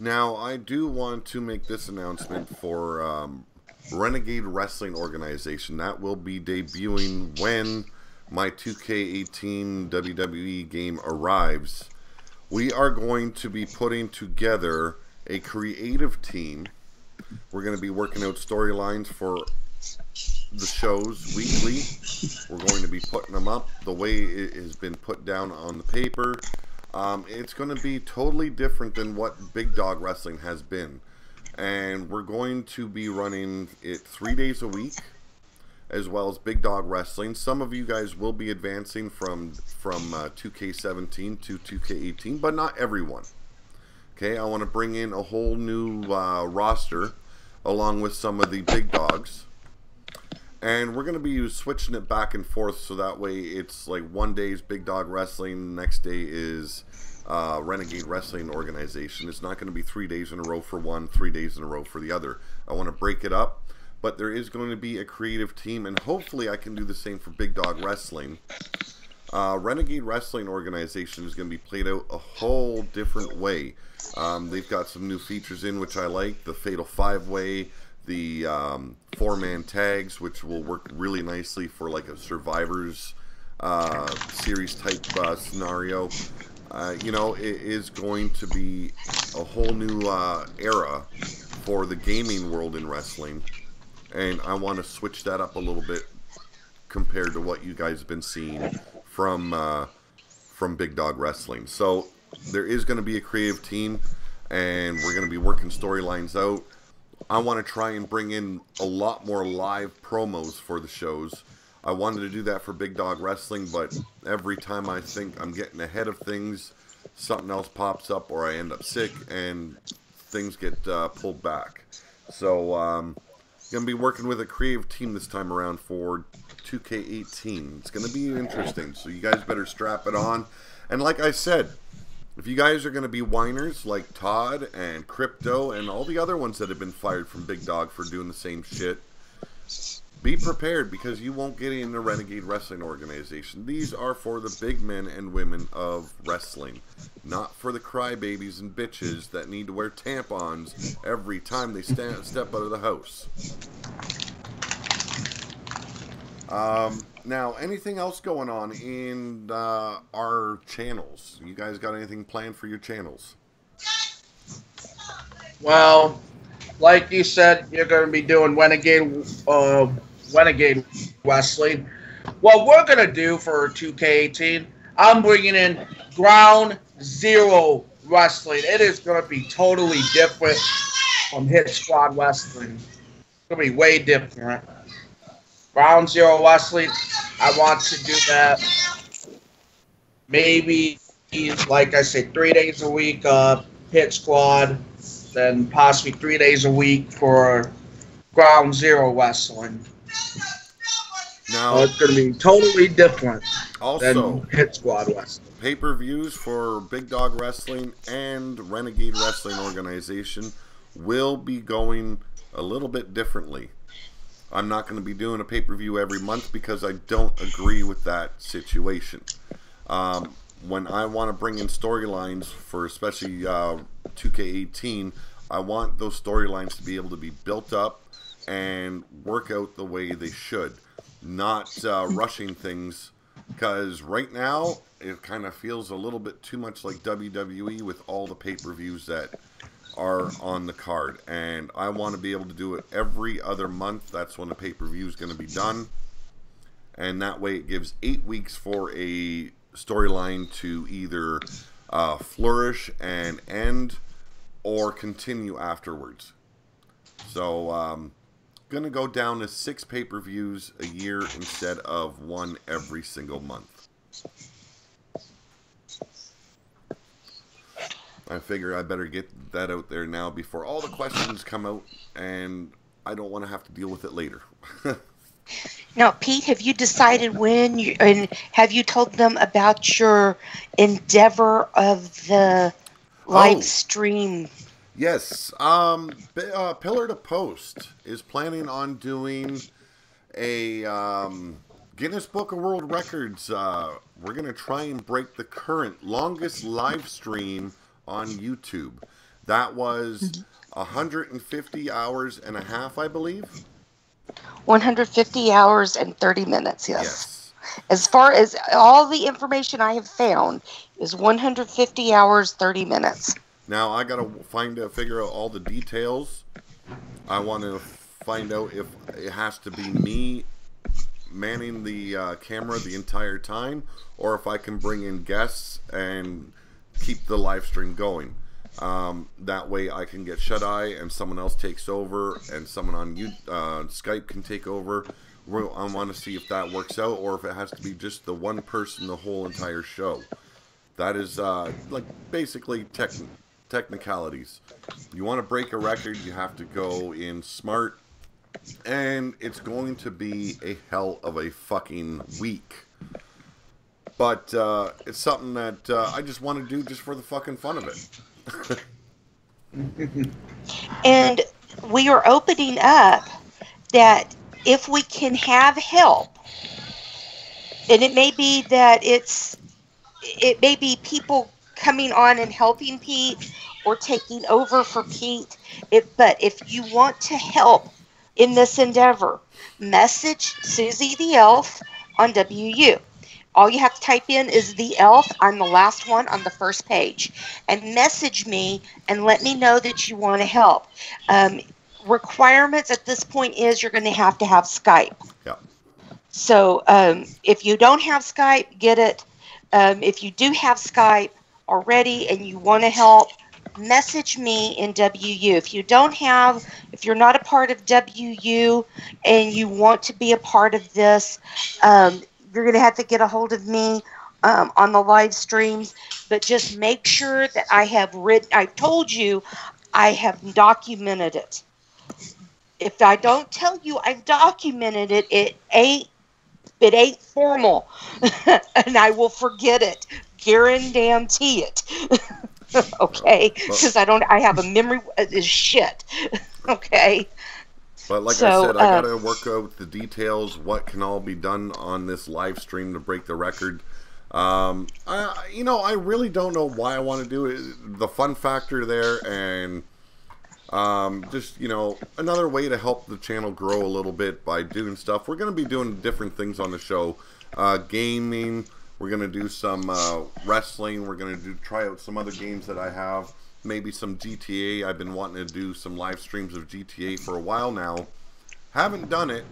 Now, I do want to make this announcement for Renegade Wrestling Organization. That will be debuting when my 2K18 WWE game arrives. We are going to be putting together a creative team. We're going to be working out storylines for the shows weekly. We're going to be putting them up the way it has been put down on the paper. It's going to be totally different than what Big Dog Wrestling has been. And we're going to be running it 3 days a week, as well as Big Dog Wrestling. Some of you guys will be advancing from 2K17 to 2K18, but not everyone. Okay, I want to bring in a whole new roster, along with some of the big dogs. And we're going to be switching it back and forth, so that way it's like one day is Big Dog Wrestling, the next day is Renegade Wrestling Organization. It's not going to be 3 days in a row for one, 3 days in a row for the other. I want to break it up. But there is going to be a creative team, and hopefully I can do the same for Big Dog Wrestling. Renegade Wrestling Organization is going to be played out a whole different way. They've got some new features in, which I like. The Fatal 5-Way, the 4-man tags, which will work really nicely for like a Survivors series type scenario. You know, it is going to be a whole new era for the gaming world in wrestling. And I want to switch that up a little bit compared to what you guys have been seeing from Big Dog Wrestling. So there is going to be a creative team, and we're going to be working storylines out. I want to try and bring in a lot more live promos for the shows. I wanted to do that for Big Dog Wrestling, but every time I think I'm getting ahead of things, something else pops up, or I end up sick, and things get pulled back. So, going to be working with a creative team this time around for 2K18. It's going to be interesting, so you guys better strap it on. And like I said, if you guys are going to be whiners like Todd and Crypto and all the other ones that have been fired from Big Dog for doing the same shit, be prepared, because you won't get in the Renegade Wrestling Organization. These are for the big men and women of wrestling, not for the crybabies and bitches that need to wear tampons every time they step out of the house. Now, anything else going on in our channels? You guys got anything planned for your channels? Well, like you said, you're going to be doing Renegade Wrestling. What we're going to do for 2K18, I'm bringing in Ground Zero Wrestling. It is going to be totally different from Hit Squad Wrestling. It's going to be way different. Ground Zero Wrestling, I want to do that maybe, like I said, 3 days a week, Hit Squad, then possibly 3 days a week for Ground Zero Wrestling. Now, it's going to be totally different. Also, than Hit Squad Wrestling. Pay-per-views for Big Dog Wrestling and Renegade Wrestling Organization will be going a little bit differently. I'm not going to be doing a pay-per-view every month because I don't agree with that situation. When I want to bring in storylines for especially 2K18, I want those storylines to be able to be built up and work out the way they should. Not rushing things, because right now it kind of feels a little bit too much like WWE with all the pay-per-views that are on the card, and I want to be able to do it every other month. That's when the pay-per-view is going to be done, and that way it gives 8 weeks for a storyline to either flourish and end or continue afterwards. So gonna go down to 6 pay-per-views a year instead of 1 every single month. I figure I better get that out there now before all the questions come out, and I don't want to have to deal with it later. Now, Pete, have you decided when and have you told them about your endeavor of the live stream? Yes. Pillar to Post is planning on doing a Guinness Book of World Records. We're going to try and break the current longest live stream on YouTube. That was 150 hours and a half, I believe. 150 hours and 30 minutes, yes. As far as all the information I have found is 150 hours, 30 minutes. Now, I got to figure out all the details. I want to find out if it has to be me manning the camera the entire time, or if I can bring in guests and keep the live stream going. That way I can get shut-eye and someone else takes over, and someone on Skype can take over. I want to see if that works out, or if it has to be just the one person the whole entire show. That is like basically technicalities. You want to break a record, you have to go in smart, and it's going to be a hell of a fucking week. But it's something that I just want to do just for the fucking fun of it. And we are opening up that if we can have help, and it may be that it may be people coming on and helping Pete or taking over for Pete. But if you want to help in this endeavor, message Susie the Elf on WU. All you have to type in is the Elf. I'm the last one on the first page. And message me and let me know that you want to help. Requirements at this point is you're going to have Skype. Yeah. So if you don't have Skype, get it. If you do have Skype already and you want to help, message me in WU. If you're not a part of WU and you want to be a part of this, you're going to have to get a hold of me on the live streams, but just make sure that I've told you I have documented it. If I don't tell you I've documented it, it ain't formal, and I will forget it. Guarantee it. Okay, because I have a memory is shit. Okay. But like I said, I gotta work out the details, what can all be done on this live stream to break the record. I really don't know why I want to do it. The fun factor there, and just, another way to help the channel grow a little bit by doing stuff. We're going to be doing different things on the show. Gaming, we're going to do some wrestling, we're going to try out some other games that I have. Maybe some GTA. I've been wanting to do some live streams of GTA for a while now. Haven't done it,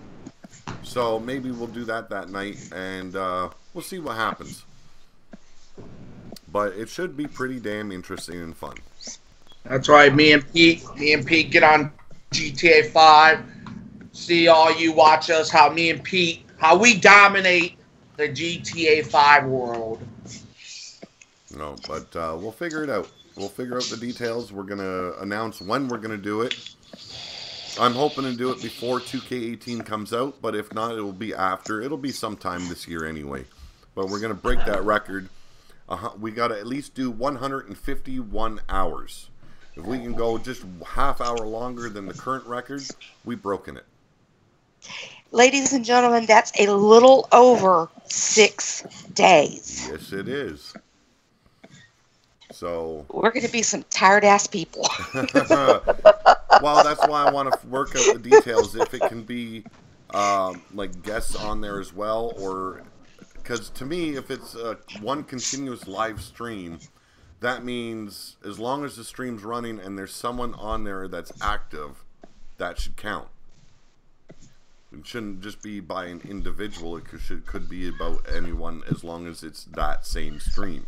so maybe we'll do that night, and we'll see what happens. But it should be pretty damn interesting and fun. That's right. Me and Pete get on GTA 5. See all you watch us, how we dominate the GTA 5 world. No, but we'll figure it out. We'll figure out the details. We're going to announce when we're going to do it. I'm hoping to do it before 2K18 comes out, but if not, it will be after. It'll be sometime this year anyway. but we're going to break that record. We got to at least do 151 hours. If we can go just half hour longer than the current record, we've broken it. Ladies and gentlemen, that's a little over 6 days. Yes, it is. So we're going to be some tired-ass people. Well, that's why I want to work out the details. If it can be like guests on there as well, or because to me, if it's one continuous live stream, that means as long as the stream's running and there's someone on there that's active, that should count. It shouldn't just be by an individual. It could be about anyone as long as it's that same stream.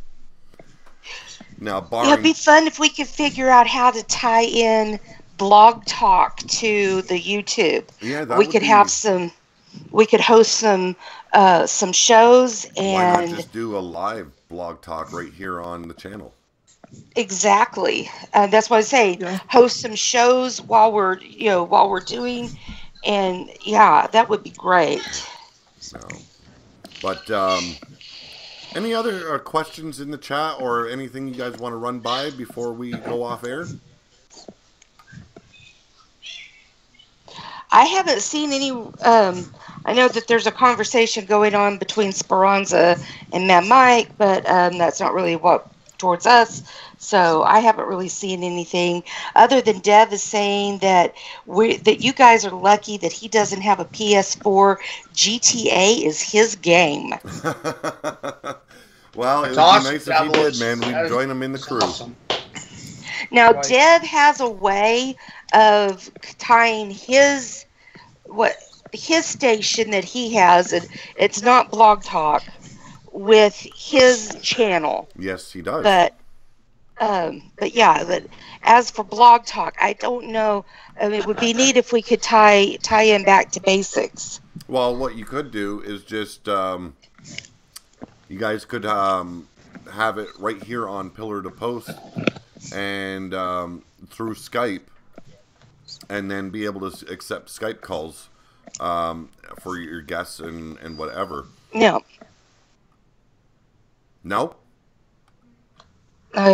Now, it'd be fun if we could figure out how to tie in Blog Talk to the YouTube. Yeah, we could have some. We could host some shows, and why not just do a live Blog Talk right here on the channel? Exactly. That's what I say. Yeah. Host some shows while we're doing, and yeah, that would be great. No, but any other questions in the chat or anything you guys want to run by before we go off air? I haven't seen any. I know that there's a conversation going on between Speranza and Mad Mike, but that's not really towards us. So I haven't really seen anything other than Dev is saying that you guys are lucky that he doesn't have a PS4. GTA is his game. Well, it would be nice if he did, man. We'd join him in the crew. Awesome. Now, Dev has a way of tying his station that he has, and it's not Blog Talk, with his channel. Yes, he does. But as for Blog Talk, I don't know. I mean, it would be neat if we could tie in back to basics. Well, what you could do is just you guys could have it right here on Pillar to Post and through Skype, and then be able to accept Skype calls for your guests and whatever. No. No?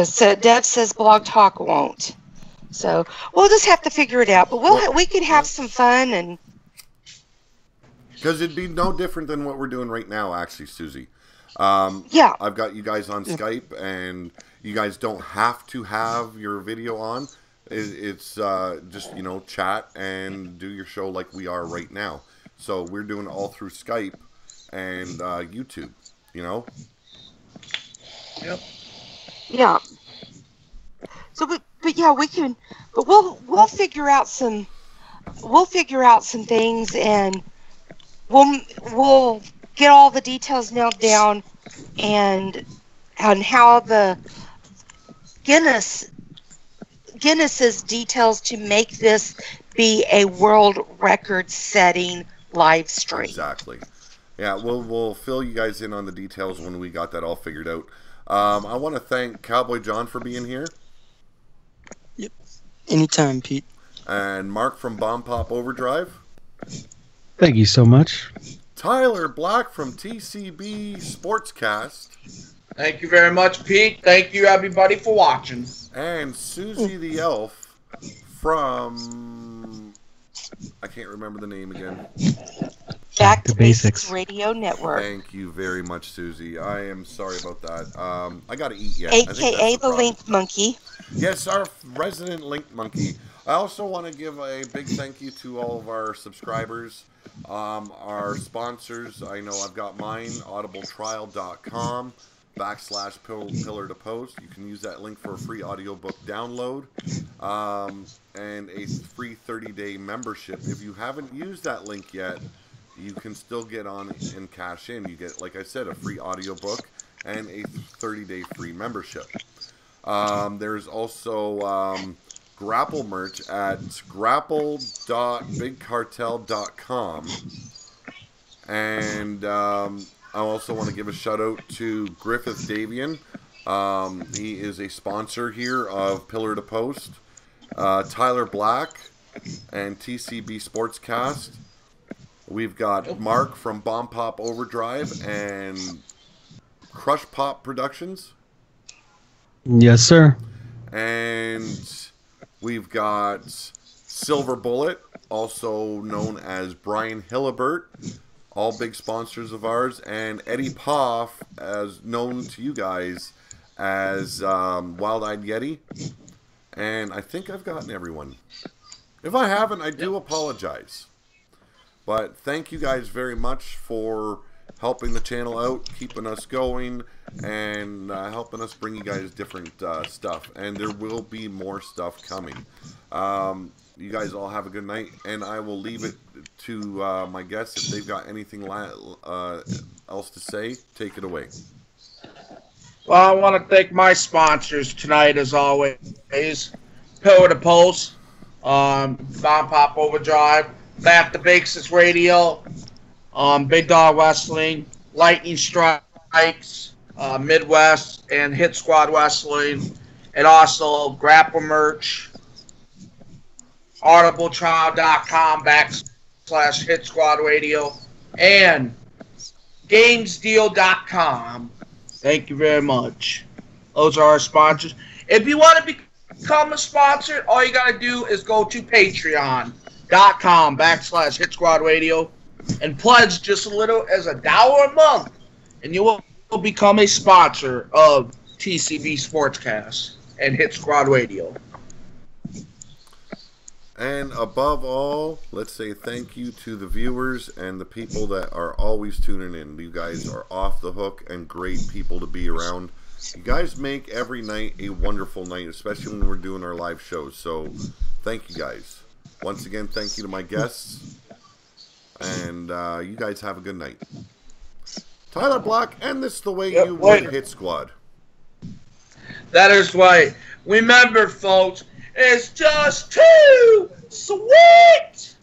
So Dev says Blog Talk won't. So we'll just have to figure it out. But we could have some fun, and because it'd be no different than what we're doing right now, actually, Susie. Yeah. I've got you guys on Skype, and you guys don't have to have your video on. It's just, chat and do your show like we are right now. So we're doing it all through Skype and YouTube, Yep. Yeah. So, but yeah, we can. But we'll figure out some. We'll figure out some things, and we'll get all the details nailed down, and how the Guinness's details to make this be a world record-setting live stream. Exactly. Yeah, we'll fill you guys in on the details when we got that all figured out. I want to thank Cowboy John for being here. Yep. Anytime, Pete. And Mark from Bomb Pop Overdrive. Thank you so much. Tyler Black from TCB Sportscast. Thank you very much, Pete. Thank you, everybody, for watching. And Susie the Elf from... I can't remember the name again. Back to Basics Radio Network. Thank you very much, Susie. I am sorry about that. I got to eat yet. AKA the Link Monkey. Yes, our resident Link Monkey. I also want to give a big thank you to all of our subscribers, our sponsors. I know I've got mine, audibletrial.com/pillar to post. You can use that link for a free audiobook download and a free 30-day membership. If you haven't used that link yet, you can still get on and cash in. You get, like I said, a free audiobook and a 30-day free membership. There's also Grapple merch at grapple.bigcartel.com. And I also want to give a shout out to Griffith Davian. He is a sponsor here of Pillar to Post. Tyler Black and TCB Sportscast. We've got Mark from Bomb Pop Overdrive and Crush Pop Productions. Yes, sir. And we've got Silver Bullet, also known as Brian Hillebert, all big sponsors of ours, and Eddie Poff, as known to you guys as Wild Eyed Yeti. And I think I've gotten everyone. If I haven't, I do apologize. But thank you guys very much for helping the channel out, keeping us going, and helping us bring you guys different stuff. And there will be more stuff coming. You guys all have a good night, and I will leave it to my guests. If they've got anything else to say, take it away. Well, I want to thank my sponsors tonight, as always. Pillar to Pulse, Bomb Pop Overdrive, Back to Basics Radio, Big Dog Wrestling, Lightning Strikes, Midwest, and Hit Squad Wrestling, and also Grapple Merch, audibletrial.com/Hit Squad Radio, and GamesDeal.com. Thank you very much. Those are our sponsors. If you want to become a sponsor, all you got to do is go to patreon.com/Hit Squad Radio and pledge just a little as $1 a month, and you will become a sponsor of TCB Sportscast and Hit Squad Radio. And above all, let's say thank you to the viewers and the people that are always tuning in. You guys are off the hook and great people to be around. You guys make every night a wonderful night, especially when we're doing our live shows. So thank you guys. Once again, thank you to my guests. And you guys have a good night. Tyler Block, and this is the way you would Hit Squad. That is right. Remember, folks, it's just too sweet.